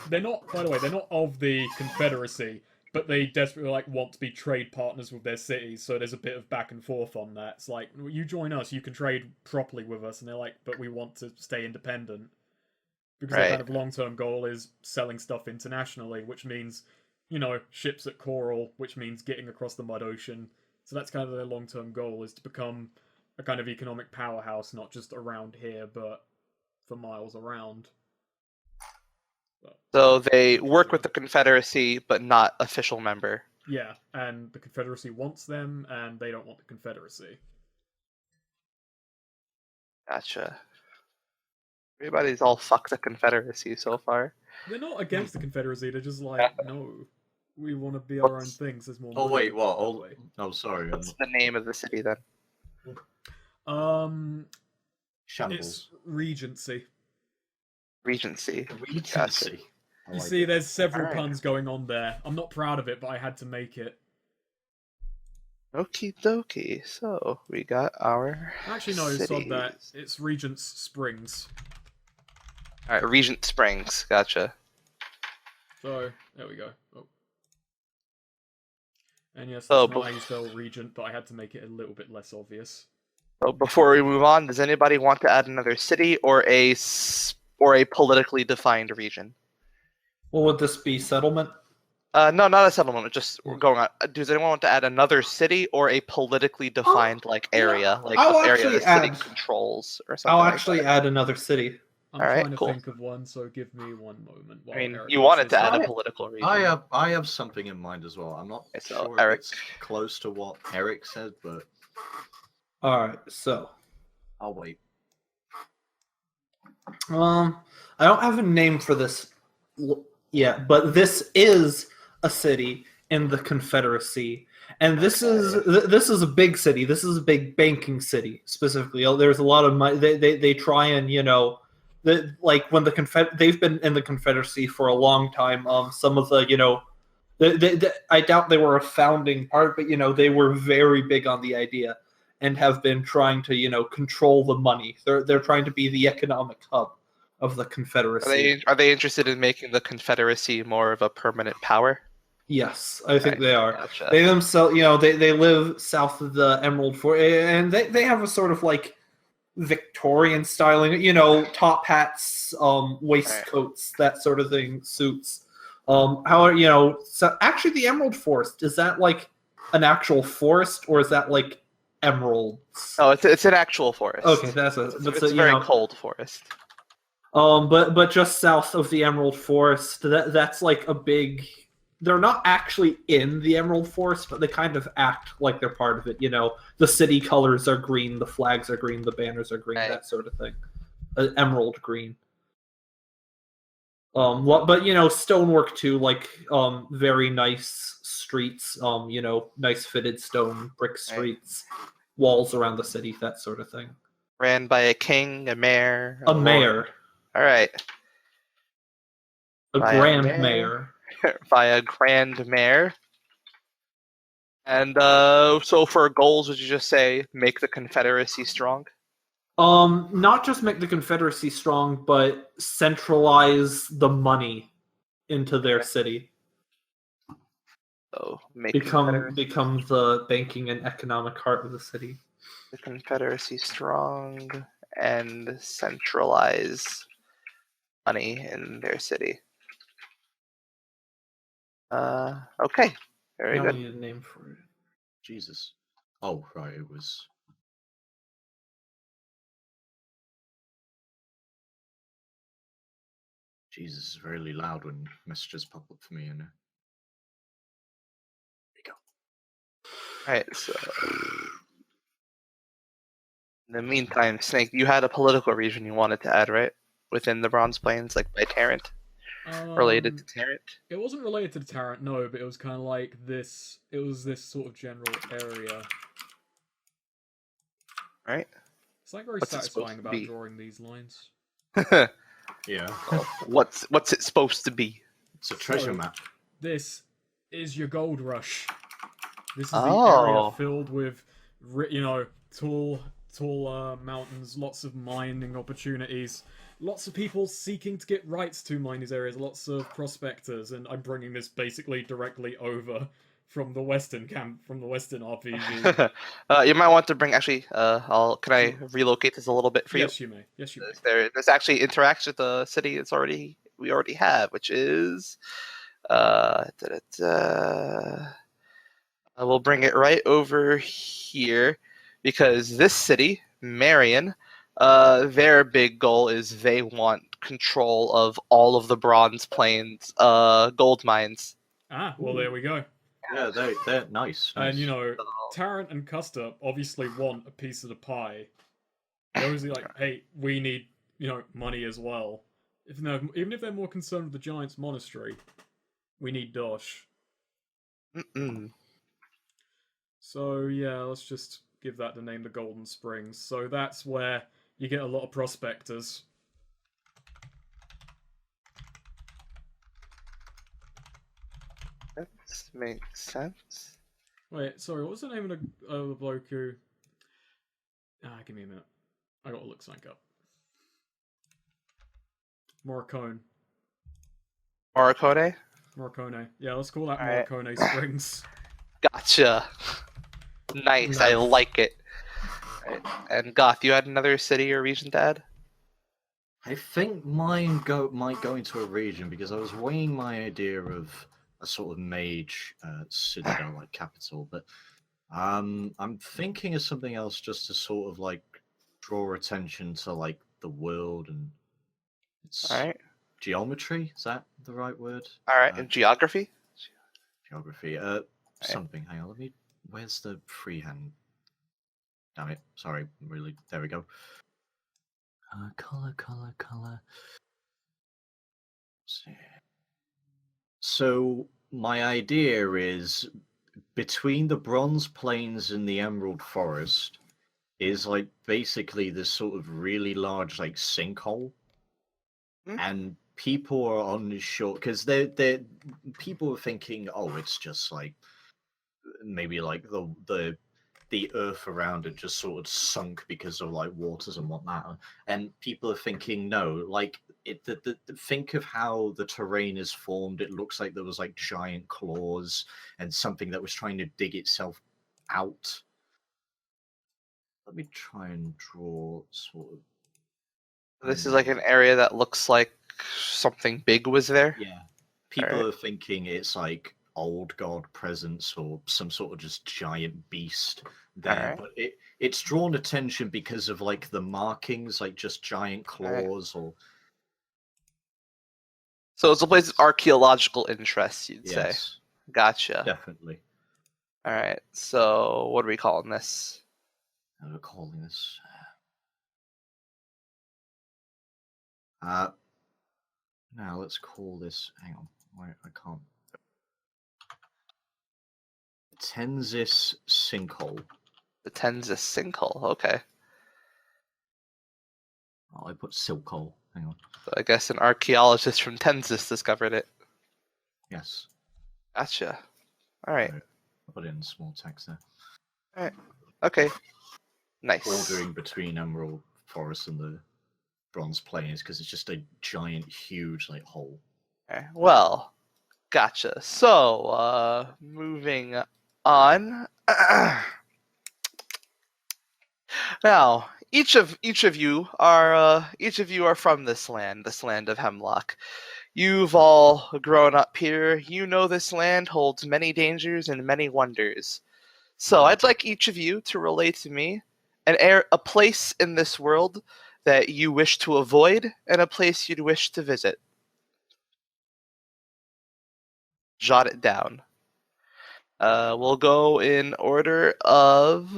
They're not, by the way, they're not of the Confederacy, but they desperately want to be trade partners with their cities, so there's a bit of back and forth on that. It's like, you join us, you can trade properly with us, and they're like, but we want to stay independent. Because their kind of long-term goal is selling stuff internationally, which means, ships at Coral, which means getting across the Mud Ocean. So that's kind of their long-term goal, is to become a kind of economic powerhouse, not just around here, but for miles around. So they work with the Confederacy, but not official member. Yeah, and the Confederacy wants them, and they don't want the Confederacy. Gotcha. Everybody's all fuck the Confederacy so far. They're not against the Confederacy. They're just like, no, we want to be our own things. There's more. Oh money wait, what? that way. Oh, sorry. What's the name of the city then? Shambles. It's Regency. Regency. Regency. I You like see, it. there's several Alright. puns going on there. I'm not proud of it, but I had to make it. Okie dokie. So we got our. Actually, no, sod that. cities. It's Regent's Springs. All right, Regent Springs. Gotcha. So, there we go. Oh. And yes, So, that's not how you spell Regent, but I had to make it a little bit less obvious. So before we move on, does anybody want to add another city or a politically defined region? What would this be? Settlement? No, not a settlement. Just we're going on. Does anyone want to add another city or a politically defined area, like I'll an area actually the city add- controls or something? I'll like actually that? add another city. I'm Alright, trying to cool. think of one, so give me one moment. I while mean, Eric you wanted to answers. add a political region. I have something in mind as well. I'm not Okay, so sure Eric. if it's close to what Eric said, but All right, so I'll wait. I don't have a name for this yet, but this is a city in the Confederacy, and this is a big city. This is a big banking city specifically. There's a lot of money. They try and like when they've been in the Confederacy for a long time. Some of the I doubt they were a founding part, but they were very big on the idea and have been trying to control the money. They're trying to be the economic hub of the Confederacy. Are they interested in making the Confederacy more of a permanent power? Yes, I think they are. Gotcha. They themselves, they live south of the Emerald Forest, and they have a sort of like Victorian styling, top hats, waistcoats, that sort of thing, suits. So actually the Emerald Forest, is that like an actual forest or is that like emeralds? Oh, it's an actual forest. Okay, It's a very cold forest. But just south of the Emerald Forest, that's like a big. They're not actually in the Emerald Forest, but they kind of act like they're part of it. The city colors are green, the flags are green, the banners are green, Right. that sort of thing. Emerald green. But stonework too, like very nice streets. Nice fitted stone brick streets, walls around the city, that sort of thing. Ran by a king, a mayor. A lord. mayor, All right. a By a grand mayor. mayor. By a grand mayor. And so for goals, would you just say make the Confederacy strong? Not just make the Confederacy strong, but centralize the money into their city. So make Become Confederacy- the banking and economic heart of the city. the Confederacy strong and centralize money in their city. Okay. Very Now good. we need a name for it. Jesus. Oh, right, it was. Jesus is really loud when messages pop up for me, and Right, so in the meantime, Snake, you had a political region you wanted to add, right? Within the Bronze Plains, like by Tarrant? Related to Tarrant? It wasn't related to the Tarrant, no, but it was kind of like this. It was this sort of general area. Right? It's like very What's it supposed satisfying to about be? drawing these lines. yeah, What's it supposed to be? it's a treasure So- map. This is your gold rush. This is the Oh. area filled with, tall mountains, lots of mining opportunities, lots of people seeking to get rights to mine these areas, lots of prospectors, and I'm bringing this basically directly over from the Western camp, from the Western RPG. You might want to bring. Actually, can I relocate this a little bit for you? Yes, you may. Yes, you may. This actually interacts with the city we already have, which is I will bring it right over here because this city, Marion, their big goal is they want control of all of the Bronze Plains gold mines. Ah, well, there we go. Yeah, they're nice. And, nice. Tarrant and Custer obviously want a piece of the pie. They're obviously like, hey, we need money as well. Even if they're more concerned with the Giants Monastery, we need dosh. So yeah, let's just give that the name the Golden Springs. So that's where you get a lot of prospectors. That makes sense. Wait, sorry, what was the name of the bloke who... give me a minute. I gotta look something up. Morricone. Morricone? Morricone. Yeah, let's call that Alright. Morricone Springs. Gotcha. Nice, I like it. Right. And Goth, you had another city or region to add? I think mine might go into a region because I was weighing my idea of a sort of mage citadel like capital, but I'm thinking of something else just to sort of like draw attention to like the world and its Alright. geometry. Is that the right word? Alright, and geography? Geography. Something. Hang on, where's the freehand? Damn it. Sorry, really. There we go. Color. So my idea is between the Bronze Plains and the Emerald Forest is like basically this sort of really large like sinkhole, and people are unsure because they're people are thinking, oh, it's just like maybe like the earth around it just sort of sunk because of like waters and whatnot, and people are thinking no, like think of how the terrain is formed. It looks like there was like giant claws and something that was trying to dig itself out. Let me try and draw sort of. This is like an area that looks like something big was there? Yeah. People are thinking it's like old god presence or some sort of just giant beast there, but it's drawn attention because of like the markings, like just giant claws or. So it's a place of archaeological interest, you'd say. Yes, Gotcha. definitely. All right. So what are we calling this? What are we calling this? Now let's call this. Hang on, I can't. Tenzis sinkhole. The Tenzis sinkhole. Okay. Oh, I put silkhole. Hang on. So I guess an archaeologist from Tenzis discovered it. Yes. Gotcha. All right. I put it in small text there. All right. Okay. Nice. Bordering between Emerald Forest and the Bronze Plains because it's just a giant, huge like hole. Okay. Well, gotcha. So, moving on. Now, each of you are from this land of Hemlock. You've all grown up here. You know this land holds many dangers and many wonders. So I'd like each of you to relate to me a place in this world that you wish to avoid and a place you'd wish to visit. Jot it down. We'll go in order of...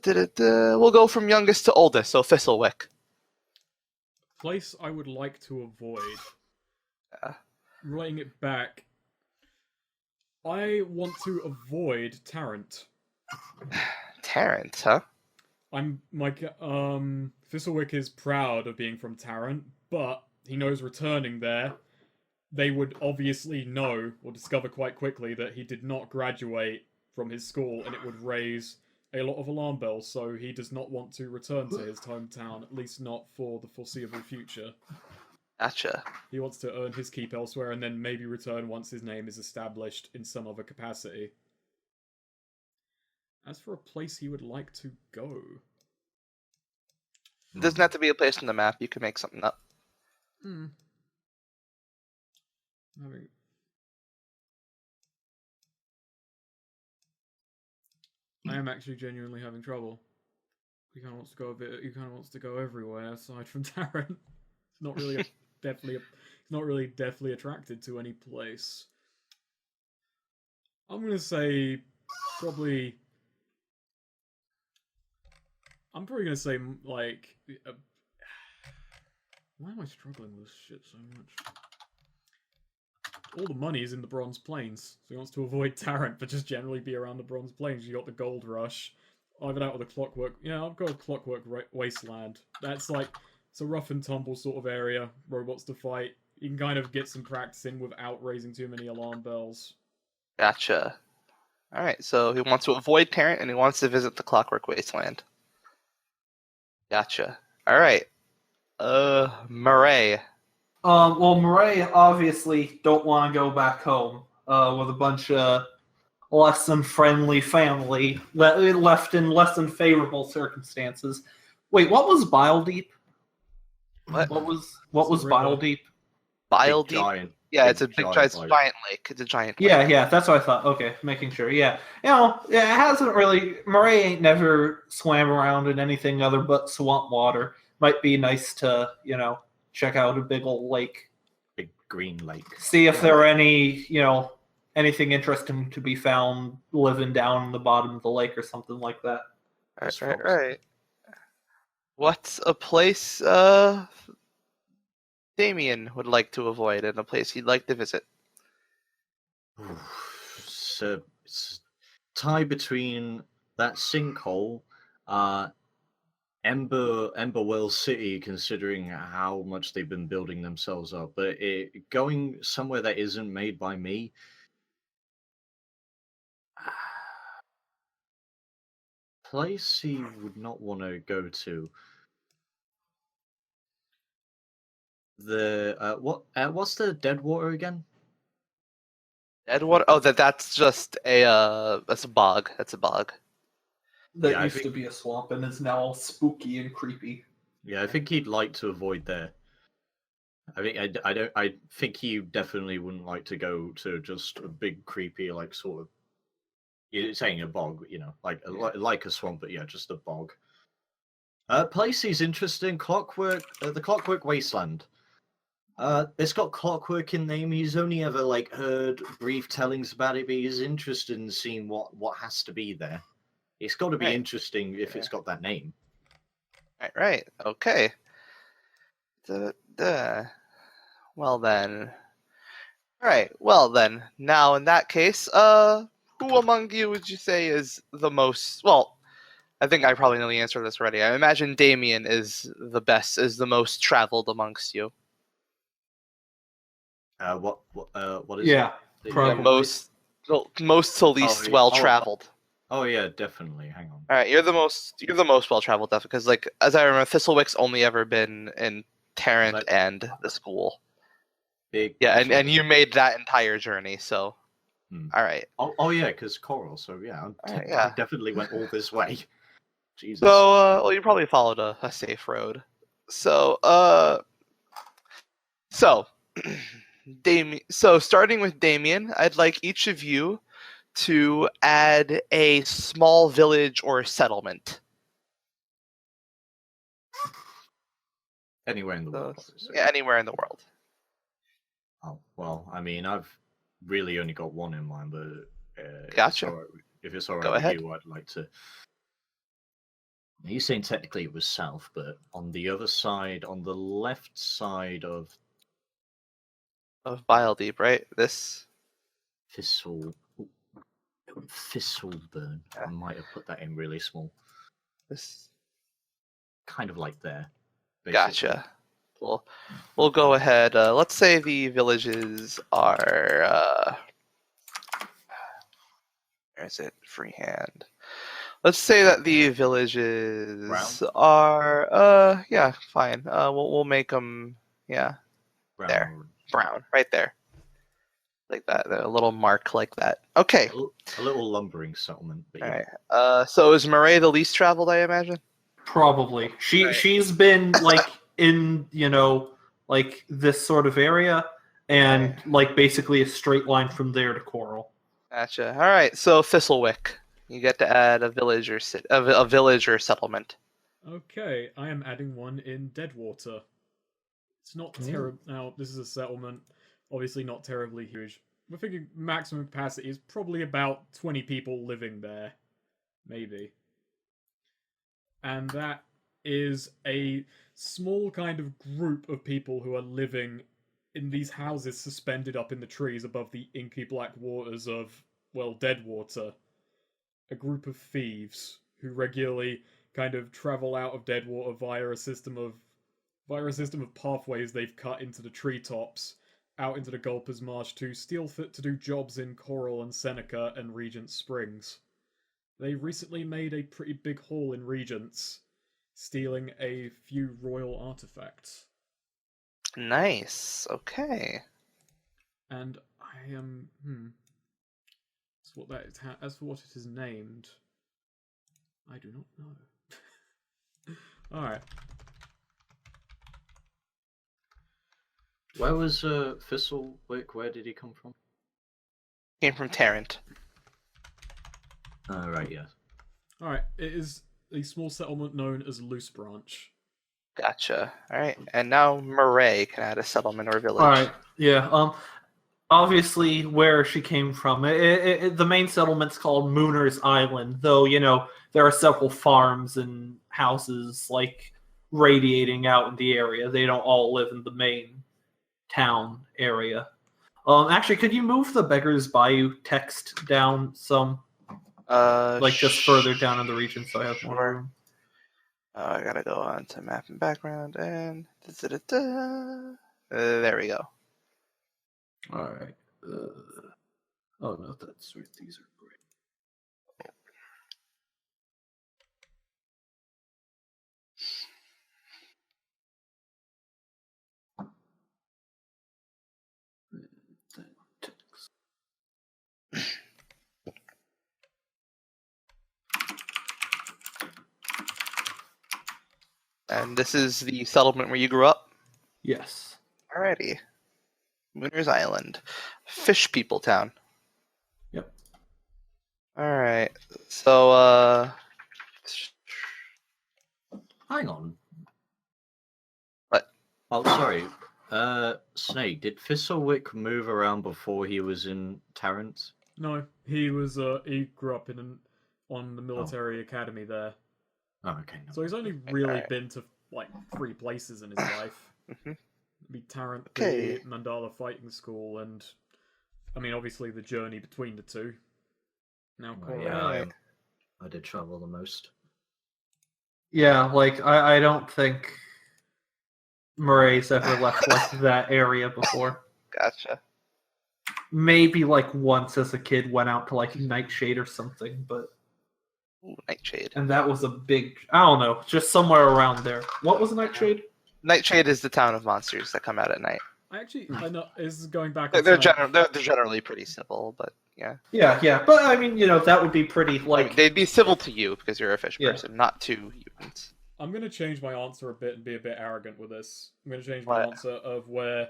We'll go from youngest to oldest, so Thistlewick. Place I would like to avoid. Writing it back. I want to avoid Tarrant. Tarrant, huh? Thistlewick is proud of being from Tarrant, but he knows returning there, they would obviously know or discover quite quickly that he did not graduate from his school, and it would raise a lot of alarm bells, so he does not want to return to his hometown, at least not for the foreseeable future. Gotcha. He wants to earn his keep elsewhere and then maybe return once his name is established in some other capacity. As for a place he would like to go... It doesn't have to be a place on the map, you can make something up. I am actually genuinely having trouble. He kind of wants to go everywhere aside from Tarrant. It's not really he's not really deathly attracted to any place. I'm gonna say probably I'm probably gonna say like. Why am I struggling with this shit so much? All the money is in the Bronze Plains, so he wants to avoid Tarrant, but just generally be around the Bronze Plains. You got the Gold Rush. I've been out with a Clockwork. Yeah, I've got a Clockwork Wasteland. That's like it's a rough and tumble sort of area. Robots to fight. You can kind of get some practice in without raising too many alarm bells. Gotcha. All right, so he wants to avoid Tarrant and he wants to visit the Clockwork Wasteland. Gotcha. All right. Murray. Well, Murray obviously don't want to go back home with a bunch of less than friendly family left in less than favorable circumstances. Wait, what was Bile Deep? What? What was It's a Bile river. Deep? Bile Big Deep? giant. Yeah, big it's a big giant giant, lake. lake. It's a giant lake. Yeah, that's what I thought. Okay, making sure. Yeah, it hasn't really. Murray ain't never swam around in anything other but swamp water. Might be nice to check out a big old lake. Big green lake. See if there are any anything interesting to be found living down in the bottom of the lake or something like that. Right. What's a place Damien would like to avoid and a place he'd like to visit? So it's tie between that sinkhole, Emberwell City, considering how much they've been building themselves up, but going somewhere that isn't made by me. Place he would not want to go to. The what's the Deadwater again? Deadwater? Oh, that's just that's a bog. That's a bog. That Yeah, I used to think- be a swamp and is now all spooky and creepy. Yeah, I think he'd like to avoid there. I think he definitely wouldn't like to go to just a big creepy sort of. You're saying a bog, like a swamp, but yeah, just a bog. Place is interesting. The Clockwork Wasteland. It's got clockwork in the name. He's only ever heard brief tellings about it, but he's interested in seeing what has to be there. It's got to be Right. interesting if it's got that name. Right. Okay. Well then. Alright, well then. Now in that case, who among you would you say is the most I think I probably know the answer to this already. I imagine Damien is the most traveled amongst you. What is Yeah, it? probably. Most to least well traveled. Oh yeah, definitely. Hang on. All right, you're the most well traveled, definitely, because as I remember, Thistlewick's only ever been in Tarrant and the school. Big. Yeah, and you made that entire journey, so. All right. Oh yeah, because Coral. So yeah, I definitely went all this way. Jesus. So you probably followed a safe road. So starting with Damien, I'd like each of you to add a small village or settlement. Anywhere in the world. Yeah, anywhere in the world. Oh well, I mean, I've really only got one in mind, but Gotcha. If it's all right Go with ahead. you, I'd like to. He's saying technically it was south, but on the other side, on the left side of Bile Deep, right? This Thistleburn. Yeah. I might have put that in really small. this. Kind of like there. Basically. Gotcha. We'll go ahead. Let's say the villages are. Where is it? Freehand. Let's say that the villages Brown? are. Yeah, fine. We'll make them. Yeah, Brown there. or- brown, right there, like that. A little mark like that. Okay. A little lumbering settlement. But All yeah. right. So is Murray the least traveled? I imagine. Probably. She's been in this sort of area and basically a straight line from there to Coral. Gotcha. All right. So Thistlewick, you get to add a village or a village or settlement. Okay, I am adding one in Deadwater. It's not terrible. Now, this is a settlement, obviously not terribly huge. We're thinking maximum capacity is probably about 20 people living there. Maybe. and that is a small kind of group of people who are living in these houses suspended up in the trees above the inky black waters of, well, Deadwater. A group of thieves who regularly kind of travel out of Deadwater via a system of pathways they've cut into the treetops, out into the Gulper's Marsh to steal to do jobs in Coral and Seneca and Regent Springs. They recently made a pretty big haul in Regents, stealing a few royal artifacts. Nice. Okay. And I am as for what it is named, I do not know. All right. Where was Thistlewick? Where did he come from? Came from Tarrant. Oh, right, yes. All right. It is a small settlement known as Loose Branch. Gotcha. All right. And now Murray can add a settlement or village. All right. Yeah. Obviously, where she came from, the main settlement's called Mooner's Island. Though there are several farms and houses like radiating out in the area. They don't all live in the main town area. Actually, could you move the Beggar's Bayou text down some? Just further down in the region, so I have more room. I gotta go on to map and background and there we go. All right. Oh no, that's right. These are great. And this is the settlement where you grew up? Yes. Alrighty. Mooner's Island. Fish People Town. Yep. Alright. So, Hang on. What? Oh, sorry. Snake, did Thistlewick move around before he was in Tarrant? No, he grew up on the military academy there. Oh, okay. No. So he's only really been to like 3 places in his life. Be Tarrant, the Mandala Fighting School, and I mean, obviously the journey between the two. Now, yeah, I did travel the most. Yeah, I don't think Murray's ever left that area before. Gotcha. Maybe once as a kid went out to Nightshade or something, but Ooh, Nightshade. And that was a big, I don't know, just somewhere around there. What was Nightshade? Nightshade is the town of monsters that come out at night. I know this is going back. They're generally pretty simple, but yeah. Yeah. But I mean, that would be pretty they'd be civil to you because you're a fish person, not to humans. I'm gonna change my answer a bit and be a bit arrogant with this. I'm gonna change my answer of where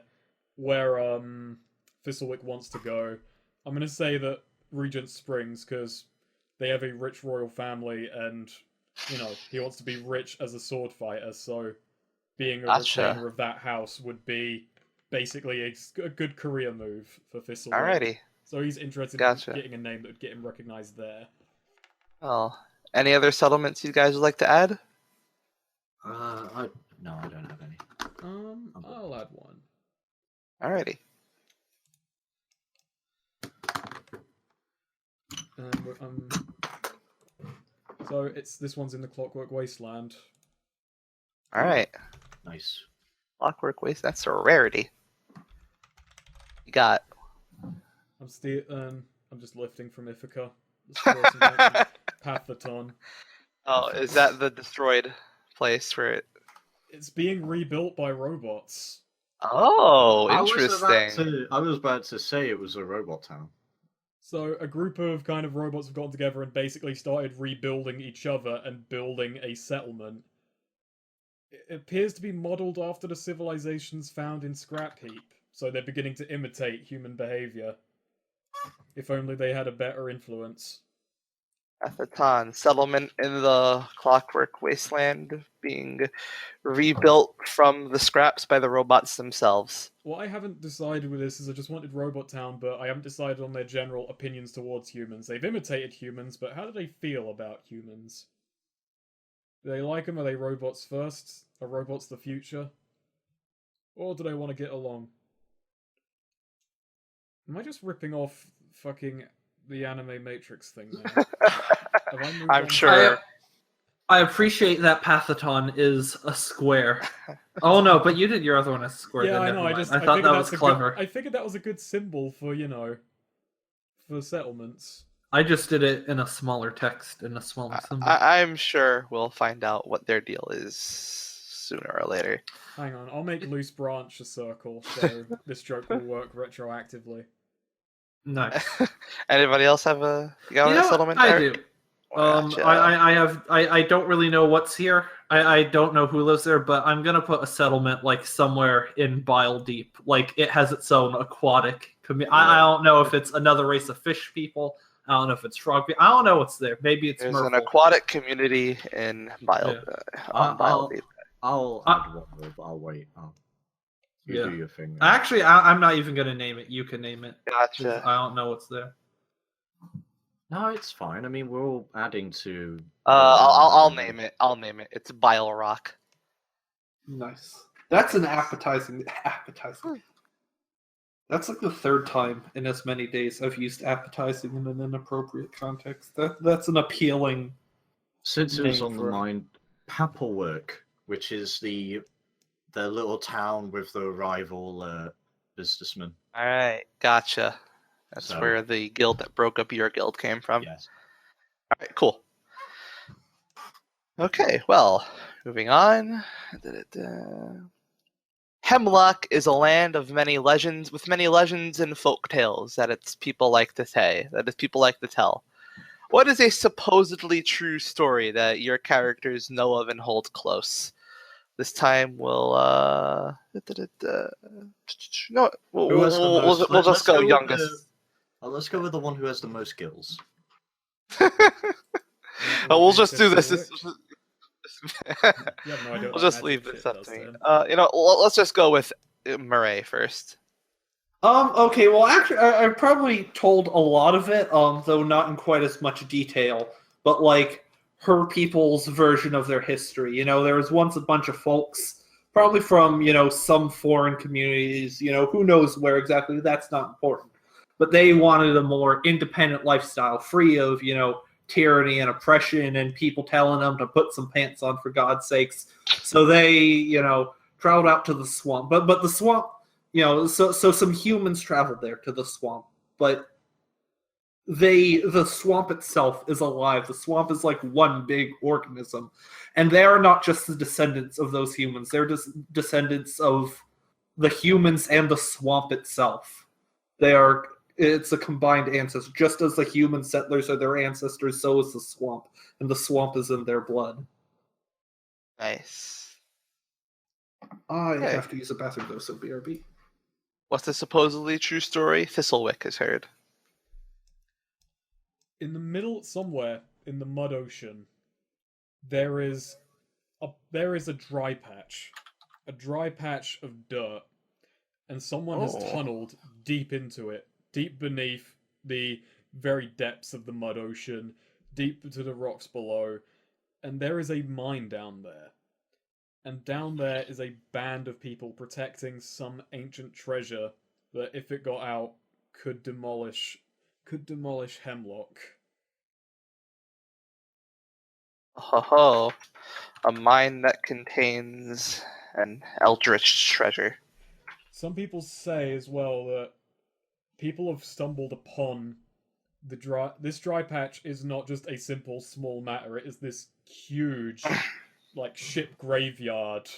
Thistlewick wants to go. I'm gonna say that Regent Springs because they have a rich royal family, and he wants to be rich as a sword fighter. So being a retainer of that house would be basically a good career move for Thistlewick. Alrighty. So he's interested in getting a name that would get him recognized there. Well, any other settlements you guys would like to add? I don't have any. I'll add one. Alrighty. So this one's in the Clockwork Wasteland. Alright. Nice. Clockwork Waste, that's a rarity. You got. I'm just lifting from Ithaca. Pathaton. Oh, is that the destroyed place where it? It's being rebuilt by robots. Oh, interesting. I was about to say it was a robot town. So a group of kind of robots have gotten together and basically started rebuilding each other and building a settlement. It appears to be modelled after the civilizations found in Scrap Heap, so they're beginning to imitate human behavior. If only they had a better influence. Pathaton, settlement in the Clockwork Wasteland, being rebuilt from the scraps by the robots themselves. What I haven't decided with this is I just wanted Robot Town, but I haven't decided on their general opinions towards humans. They've imitated humans, but how do they feel about humans? Do they like them? Are they robots first? Are robots the future? Or do they want to get along? Am I just ripping off fucking the anime Matrix thing now? Have I moved I'm on? sure. I appreciate that Pathaton is a square. Oh no, but you did your other one as a square. Yeah, then I never know. mind. I thought figured that was that's a clever. Good, I figured that was a good symbol for for settlements. I just did it in a smaller text, in a smaller symbol. I'm sure we'll find out what their deal is sooner or later. Hang on, I'll make loose branch a circle, so this joke will work retroactively. Nice. Anybody else have a settlement? I Eric? do. Gotcha. I don't really know what's here. I don't know who lives there, but I'm gonna put a settlement like somewhere in Bile Deep. Like it has its own aquatic community. I don't know if it's another race of fish people. I don't know if it's frog people. I don't know what's there. Maybe it's There's Merfolk. an aquatic community in Bile Deep. I'll add one more, but I'll wait. You Yeah. do your thing. Actually, I'm not even gonna name it. You can name it. 'Cause Gotcha. I don't know what's there. No, it's fine. I mean, we're all adding to. I'll name it. I'll name it. It's Bile Rock. Nice. That's an appetizing. That's like the third time in as many days I've used appetizing in an inappropriate context. That's an appealing. Since it was name on the for it. mind, Papplework, which is the little town with the rival businessman. All right, gotcha. That's So- where the guild that broke up your guild came from. Yes. All right, cool. Okay, well, moving on. Hemlock is a land of many legends, with many legends and folk tales that its people like to say, that its people like to tell. What is a supposedly true story that your characters know of and hold close? This time we'll no, Who has the we'll most- just let's go with youngest. let's go with the one who has the most skills. We'll just do this. You have no idea what We'll that just magic leave shit this up does to me. him. Let's just go with Murray first. Okay, well, actually, I've probably told a lot of it, though not in quite as much detail. But like her people's version of their history. There was once a bunch of folks, probably from some foreign communities. Who knows where exactly? That's not important. But they wanted a more independent lifestyle, free of tyranny and oppression and people telling them to put some pants on for God's sakes. So they traveled out to the swamp. But the swamp. So some humans traveled there to the swamp, but the swamp itself is alive. The swamp is like one big organism, and they are not just the descendants of those humans. They're just descendants of the humans and the swamp itself. It's a combined ancestor. Just as the human settlers are their ancestors, so is the swamp, and the swamp is in their blood. Nice. I Okay. have to use a bathroom though, so BRB. What's the supposedly true story? Thistlewick has heard. In the middle, somewhere in the mud ocean, there is a dry patch of dirt, and someone has tunneled deep into it, deep beneath the very depths of the mud ocean, deep to the rocks below, and there is a mine down there. And down there is a band of people protecting some ancient treasure that, if it got out, could demolish Hemlock. Oh, a mine that contains an eldritch treasure. Some people say as well that people have stumbled upon this dry patch is not just a simple small matter. It is this huge like ship graveyard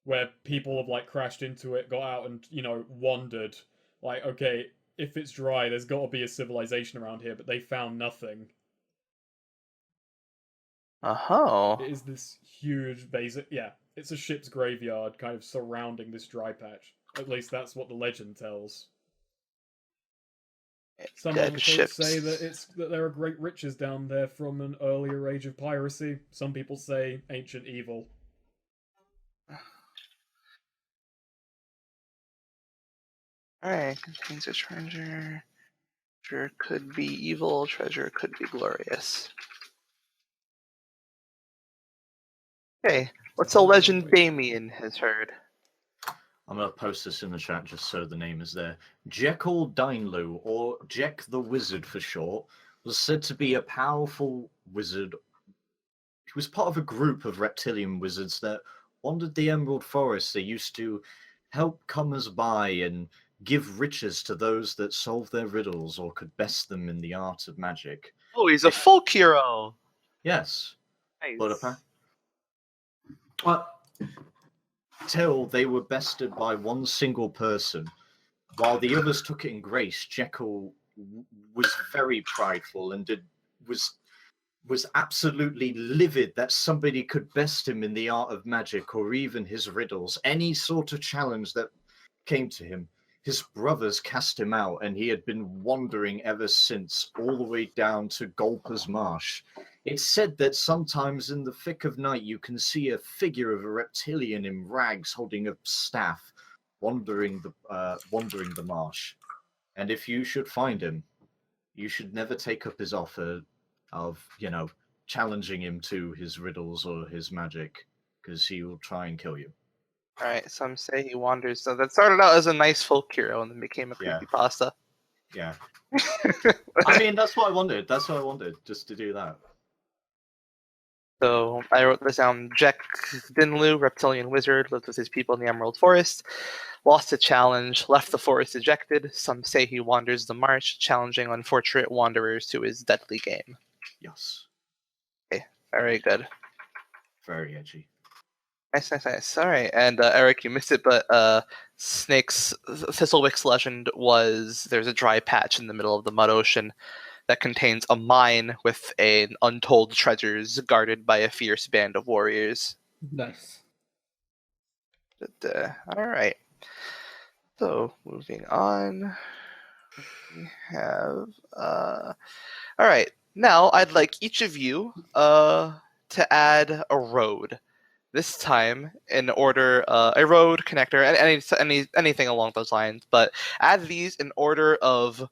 where people have like crashed into it, got out and wandered. Like, okay, if it's dry, there's got to be a civilization around here, but they found nothing. It is this huge basic, it's a ship's graveyard kind of surrounding this dry patch. At least that's what the legend tells. Some Dead other folks ships. say that there are great riches down there from an earlier age of piracy. Some people say ancient evil. Alright, contains a treasure. Treasure could be evil, treasure could be glorious. Okay, what's a legend Damien has heard? I'm going to post this in the chat just so the name is there. Jekyll Dainlu, or Jek the Wizard for short, was said to be a powerful wizard. He was part of a group of reptilian wizards that wandered the Emerald Forest. They used to help comers by and give riches to those that solved their riddles or could best them in the art of magic. Oh, he's a folk hero. Yes, Nice. but till they were bested by one single person. While the others took it in grace, Jekyll was very prideful and was absolutely livid that somebody could best him in the art of magic or even his riddles. Any sort of challenge that came to him, his brothers cast him out, and he had been wandering ever since, all the way down to Gulper's Marsh. It's said that sometimes in the thick of night you can see a figure of a reptilian in rags holding a staff wandering the marsh. And if you should find him, you should never take up his offer of, challenging him to his riddles or his magic, because he will try and kill you. Alright, some say he wanders. So that started out as a nice folk hero and then became a creepypasta. Yeah. I mean, that's what I wanted. That's what I wanted, just to do that. So I wrote this down. Jek Dinlu, reptilian wizard, lived with his people in the Emerald Forest. Lost a challenge, left the forest ejected. Some say he wanders the marsh, challenging unfortunate wanderers to his deadly game. Yes. Okay, very good. Very edgy. Nice. All right, and Eric, you missed it, but Snake's Thistlewick's legend was there's a dry patch in the middle of the Mud Ocean that contains a mine with an untold treasures guarded by a fierce band of warriors. Nice. But, all right. So moving on, we have. All right. Now I'd like each of you to add a road. This time, in order, a road connector, anything along those lines, but add these in order of.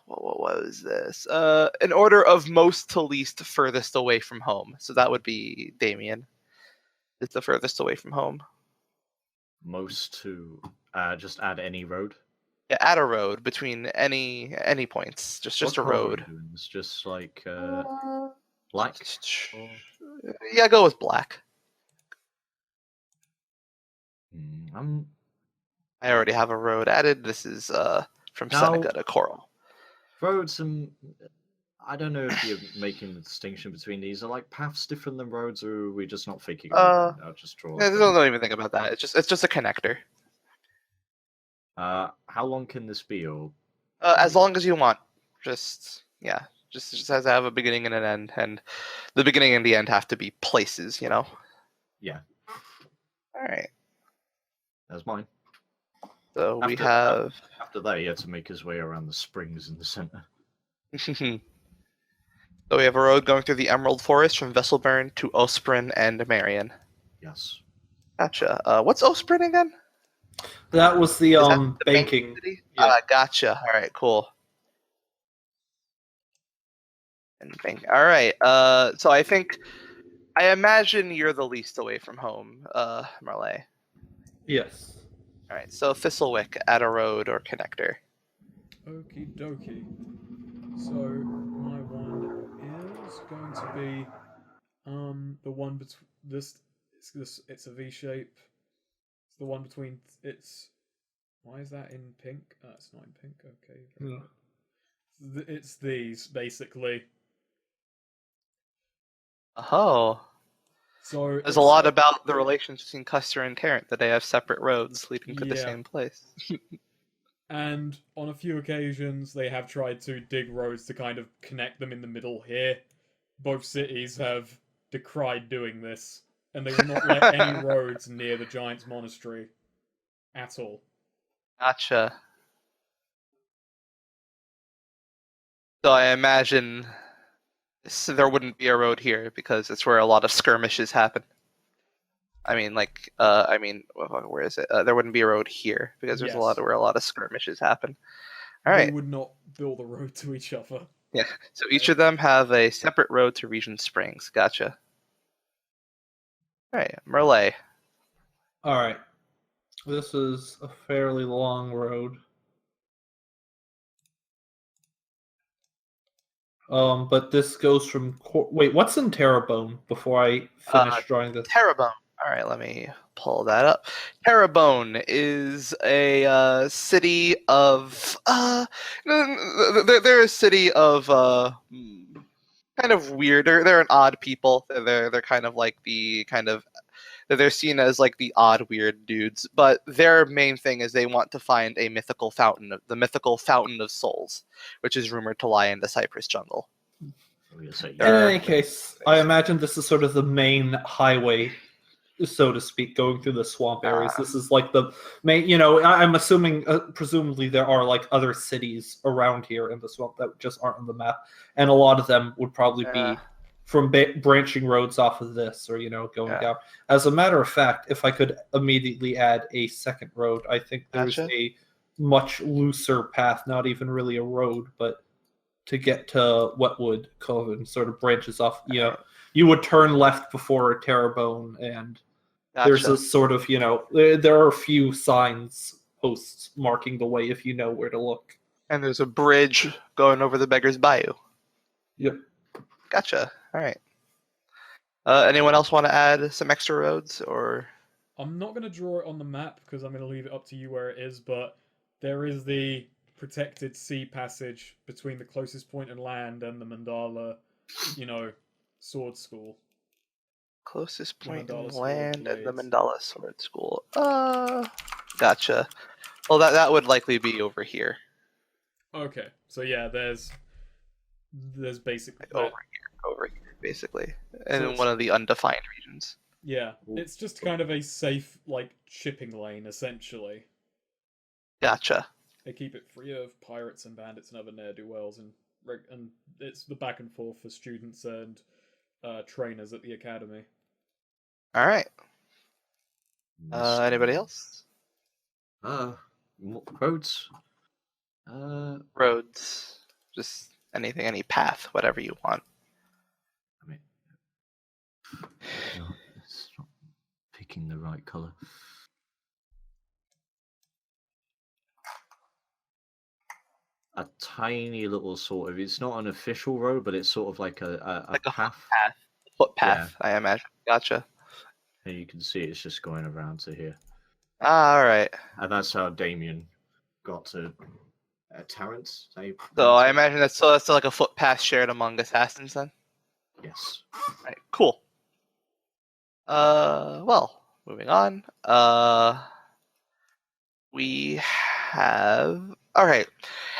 What was this? In order of most to least furthest away from home. So that would be Damien. Is the furthest away from home. Most to just add any road. Yeah, add a road between any points. Just What a color road. are we doing? It's just like black. Or... Yeah, go with black. I already have a road added. This is from Seneca to Coral. Roads and I don't know if you're making the distinction between these. Are like paths different than roads, or are we just not thinking about it? I'll just draw. Yeah, don't even think about that. It's just a connector. How long can this be? Or as long as you want. Just has to have a beginning and an end, and the beginning and the end have to be places. Yeah. All right. That's mine. So we have. After that, he had to make his way around the springs in the center. So we have a road going through the Emerald Forest from Vesselburn to Osprin and Marion. Yes. Gotcha. What's Osprin again? That was the banking. Yeah. Gotcha. All right, cool. And bank. All right. So I imagine you're the least away from home, Marley. Yes. All right. So Thistlewick, add a road or connector. Okie dokie. So my one is going to be the one between this. It's a V shape. It's the one between it's. Why is that in pink? It's not in pink. Okay. Yeah. It's these basically. Oh. So there's a lot about the relations between Custer and Tarrant that they have separate roads leading to the same place. And on a few occasions, they have tried to dig roads to kind of connect them in the middle here. Both cities have decried doing this, and they will not let any roads near the Giants' Monastery at all. Gotcha. So I imagine there wouldn't be a road here because it's where a lot of skirmishes happen. I mean, where is it? There wouldn't be a road here because there's where a lot of skirmishes happen. All right. They would not build a road to each other. Yeah. So each of them have a separate road to Regent Springs. Gotcha. Alright, Merle. All right. This is a fairly long road. But this goes from wait, what's in Terrebonne before I finish drawing this? Terrebonne. Alright, let me pull that up. Terrebonne is a city of they're a city of kind of weird. They're an odd people. They're kind of like the kind of they're seen as like the odd weird dudes, but their main thing is they want to find a mythical fountain, the mythical fountain of souls, which is rumored to lie in the cypress jungle. In any case, I imagine this is sort of the main highway, so to speak, going through the swamp areas. This is like the main, I'm assuming, presumably there are like other cities around here in the swamp that just aren't on the map, and a lot of them would probably be from branching roads off of this, or going down. As a matter of fact, if I could immediately add a second road, I think there's a much looser path, not even really a road, but to get to Wetwood Cove and sort of branches off. You would turn left before Terrebonne, and there's a sort of, there are a few signs, posts marking the way if you know where to look. And there's a bridge going over the Beggar's Bayou. Yep. Gotcha. All right. Anyone else want to add some extra roads, or? I'm not going to draw it on the map because I'm going to leave it up to you where it is, but there is the protected sea passage between the closest point in land and the Mandala, sword school. Closest point in Mandala land and the Blades. Mandala Sword School. Gotcha. Well, that would likely be over here. Okay, so yeah, there's basically Over here, basically, and So in one of the undefined regions. Yeah, it's just kind of a safe, shipping lane, essentially. Gotcha. They keep it free of pirates and bandits and other ne'er-do-wells, and it's the back and forth for students and trainers at the academy. All right. Anybody else? Roads. Roads. Just anything, any path, whatever you want. I mean, no, it's not picking the right color. A tiny little sort of, it's not an official road, but it's sort of like a path. Footpath, yeah. I imagine. Gotcha. And you can see it's just going around to here. All right. And that's how Damien got to Terrence. So I imagine that's like a footpath shared among assassins then? Yes. Right, cool. Well, moving on. We have... Alright.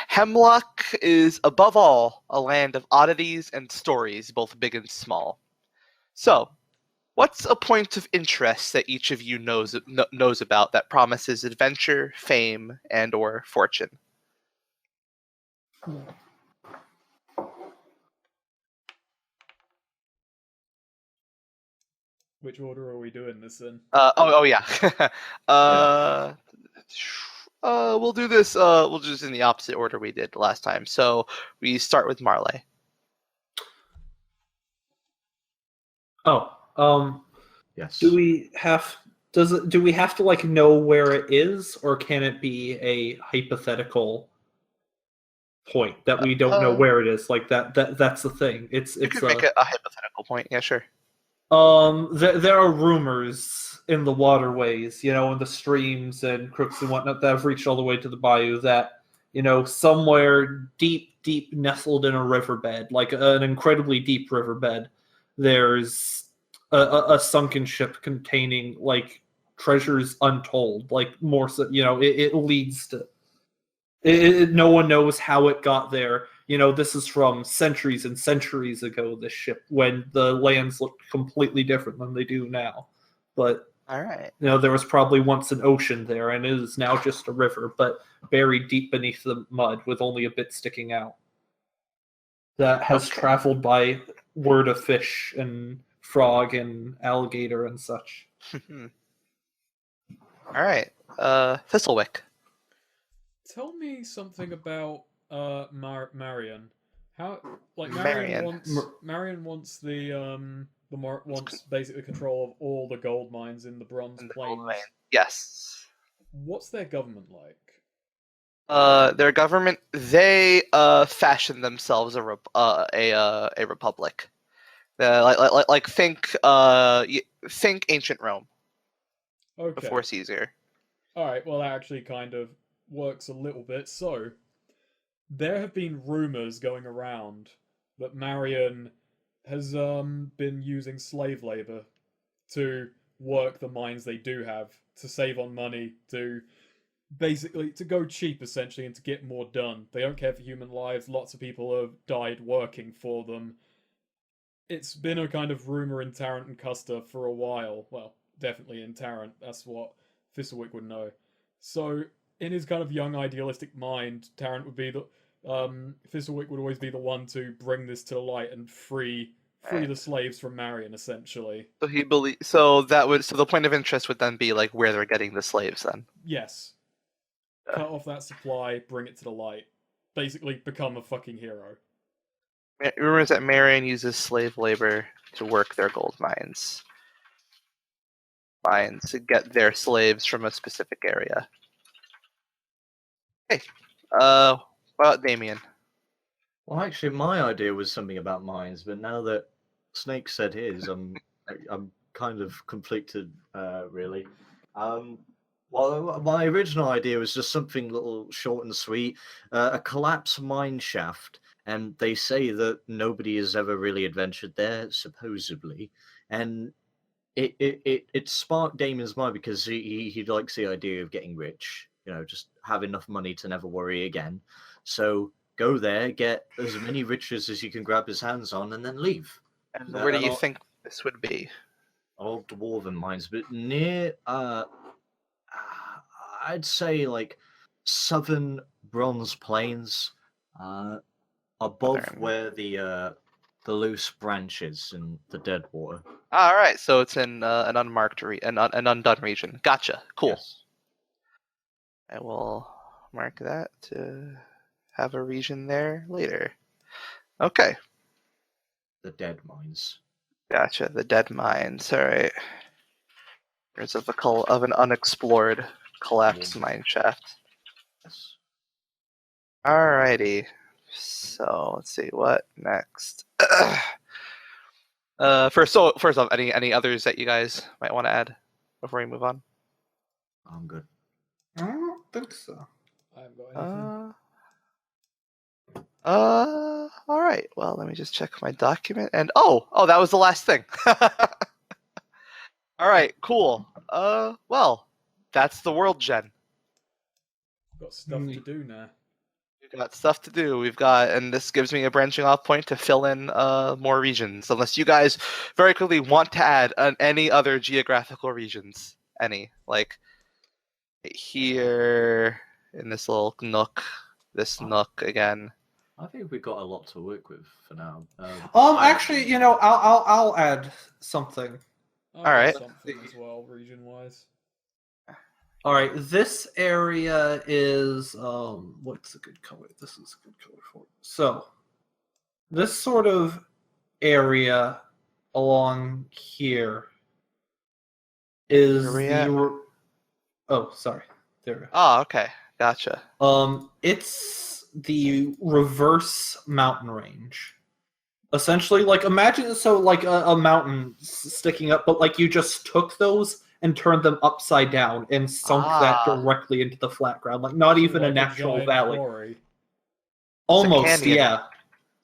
Hemlock is, above all, a land of oddities and stories, both big and small. So, what's a point of interest that each of you knows about that promises adventure, fame, and or fortune? Which order are we doing this in? Yeah. We'll do this. We'll do this in the opposite order we did last time. So we start with Marley. Yes. Do we have to know where it is, or can it be a hypothetical point that we don't know where it is? That's the thing. You could make it a hypothetical point. Yeah, sure. There are rumors in the waterways, in the streams and crooks and whatnot that have reached all the way to the bayou that, somewhere deep nestled in a riverbed, like an incredibly deep riverbed, there's a sunken ship containing treasures untold, more so, it leads to no one knows how it got there. This is from centuries and centuries ago, this ship, when the lands looked completely different than they do now. But, all right. There was probably once an ocean there, and it is now just a river, but buried deep beneath the mud with only a bit sticking out. That has traveled by word of fish and frog and alligator and such. All right. Thistlewick. Tell me something about Marion. How Marion wants the wants basically control of all the gold mines in the Bronze In the gold Plains. vein. Yes. What's their government like? Their government, they fashioned themselves a republic. Like think ancient Rome Okay. before Caesar. Alright, well that actually kind of works a little bit. So, there have been rumors going around that Marion has been using slave labor to work the mines they do have, to save on money, to basically to go cheap essentially and to get more done. They don't care for human lives. Lots of people have died working for them. It's been a kind of rumor in Tarrant and Custer for a while. Well, definitely in Tarrant. That's what Thistlewick would know. So, in his kind of young idealistic mind, Tarrant would be the Thistlewick would always be the one to bring this to light and free the slaves from Marion, essentially. So the point of interest would then be like where they're getting the slaves then. Yes. Cut off that supply, bring it to the light. Basically, become a fucking hero. Rumors that Marion uses slave labor to work their gold mines to get their slaves from a specific area. Hey, what about Damien? Well, actually, my idea was something about mines, but now that Snake said his, I'm kind of conflicted, really. Well, my original idea was just something little short and sweet, a collapsed mine shaft, and they say that nobody has ever really adventured there, supposedly, and it sparked Damon's mind because he likes the idea of getting rich, just have enough money to never worry again. So go there, get as many riches as you can grab his hands on, and then leave. And where do you think this would be? Old dwarven mines, but near, I'd say like southern Bronze Plains, above where the loose branches and the dead water. All right, so it's in an unmarked an undone region. Gotcha. Cool. Yes. I will mark that to have a region there later. Okay. The dead mines. Gotcha. The dead mines. All right. There's of an unexplored collapsed mine shaft. Yes. Alrighty. So let's see what next. First off, any others that you guys might want to add before we move on? I'm good. I don't think so. I haven't got anything. All right. Well, let me just check my document. And oh, that was the last thing. All right. Cool. Well, that's the world, Gen. Got stuff to do now. We've got stuff to do. And this gives me a branching off point to fill in more regions. Unless you guys very quickly want to add any other geographical regions, like here in this little nook, nook again. I think we've got a lot to work with for now. Actually, I'll add something. All right. Something as well, region-wise. All right, this area is what's a good color? This is a good color for it. So, this sort of area along here is oh, sorry. There. Oh, okay. Gotcha. It's the reverse mountain range. Essentially, like imagine like a mountain sticking up, but like you just took those and turned them upside down and sunk that directly into the flat ground, like not even like a natural valley. Quarry. Almost, yeah.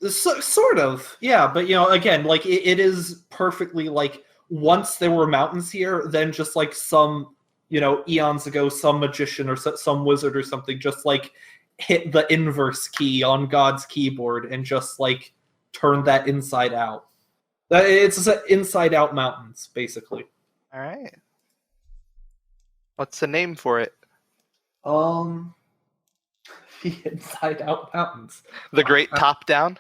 Sort of, yeah. But again, like it is perfectly like once there were mountains here, then just like some eons ago, some magician or some wizard or something just like hit the inverse key on God's keyboard and just like turned that inside out. It's inside out mountains, basically. All right. What's the name for it? The inside out mountains. The Great Top Down?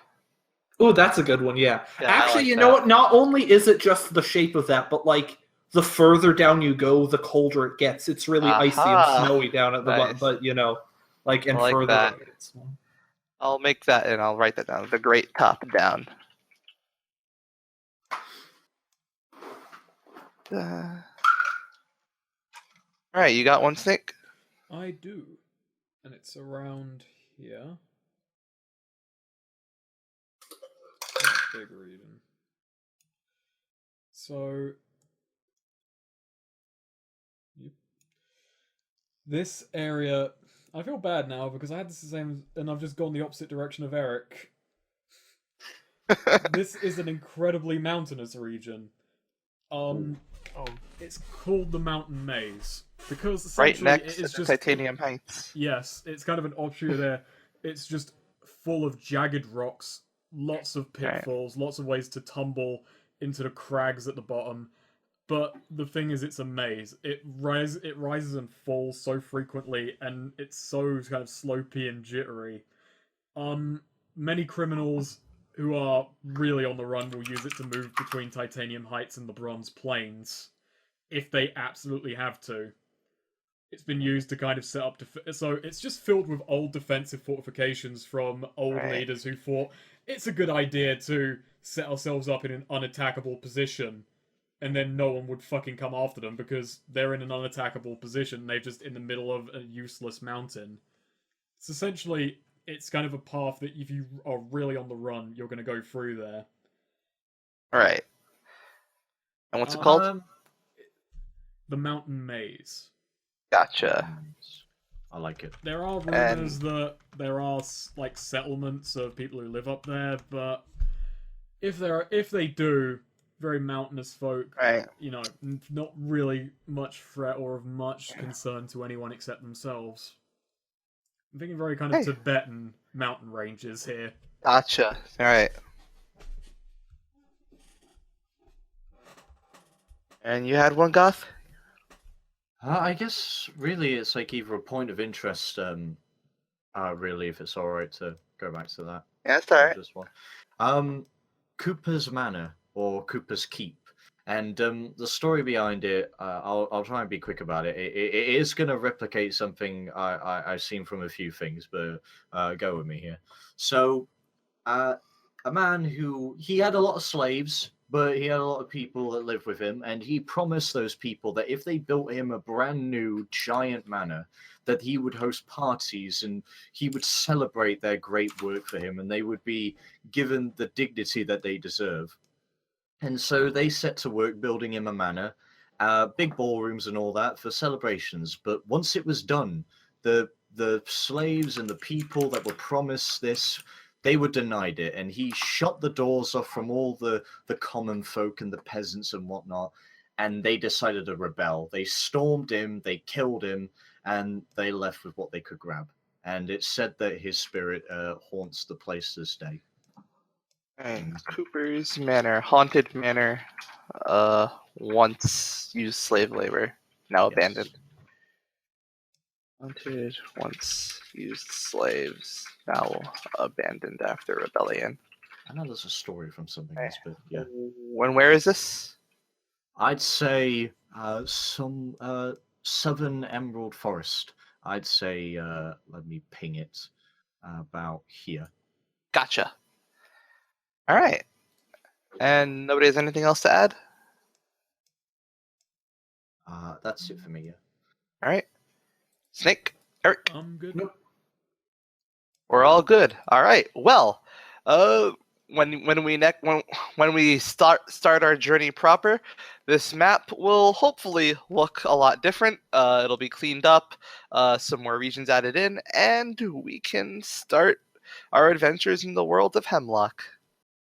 Oh, that's a good one, yeah. Actually, like you know what? Not only is it just the shape of that, but like the further down you go, the colder it gets. It's really icy and snowy down at the bottom, but like and further that. It's... I'll make that and I'll write that down. The Great Top Down. All right, you got one, Snake? I do. And it's around here. Not a big region. So... This area... I feel bad now because I had this the same... And I've just gone the opposite direction of Eric. This is an incredibly mountainous region. It's called the Mountain Maze. Because Right essentially next it is to just... Titanium Heights. Yes, it's kind of an offshoot there. It's just full of jagged rocks, lots of pitfalls, lots of ways to tumble into the crags at the bottom. But the thing is, it's a maze. It rises and falls so frequently, and it's so kind of slopey and jittery. Many criminals who are really on the run will use it to move between Titanium Heights and the Bronze Plains, if they absolutely have to. It's been used to kind of set up... So it's just filled with old defensive fortifications from old leaders who thought it's a good idea to set ourselves up in an unattackable position, and then no one would fucking come after them because they're in an unattackable position. They're just in the middle of a useless mountain. It's essentially... It's kind of a path that if you are really on the run, you're going to go through there. Alright. And what's it called? The Mountain Maze. Gotcha. I like it. There are rumors that there are like settlements of people who live up there, but if they do, very mountainous folk, you know, not really much threat or of much concern to anyone except themselves. I'm thinking very kind of Tibetan mountain ranges here. Gotcha. Alright. And you had one, Goth? I guess really it's like either a point of interest, really, if it's alright to go back to that. Yeah, it's alright. Just one. Cooper's Manor, or Cooper's Keep. And the story behind it, I'll try and be quick about it. It is going to replicate something I've seen from a few things, but go with me here. So, a man he had a lot of slaves, but he had a lot of people that lived with him, and he promised those people that if they built him a brand new giant manor, that he would host parties and he would celebrate their great work for him, and they would be given the dignity that they deserve. And so they set to work building him a manor, big ballrooms and all that for celebrations. But once it was done, the slaves and the people that were promised this, they were denied it. And he shut the doors off from all the common folk and the peasants and whatnot. And they decided to rebel. They stormed him, they killed him, and they left with what they could grab. And it's said that his spirit haunts the place this day. Cooper's Manor, haunted manor, once used slave labor, now abandoned. Haunted, once used slaves, now abandoned after rebellion. I know there's a story from something else, but yeah. Where is this? I'd say some southern Emerald Forest. I'd say, let me ping it, about here. Gotcha. All right. And nobody has anything else to add? That's it for me, yeah. All right. Snake, Eric. I'm good. Nope. We're all good. All right. Well, when we start our journey proper, this map will hopefully look a lot different. It'll be cleaned up, some more regions added in, and we can start our adventures in the world of Hemlock.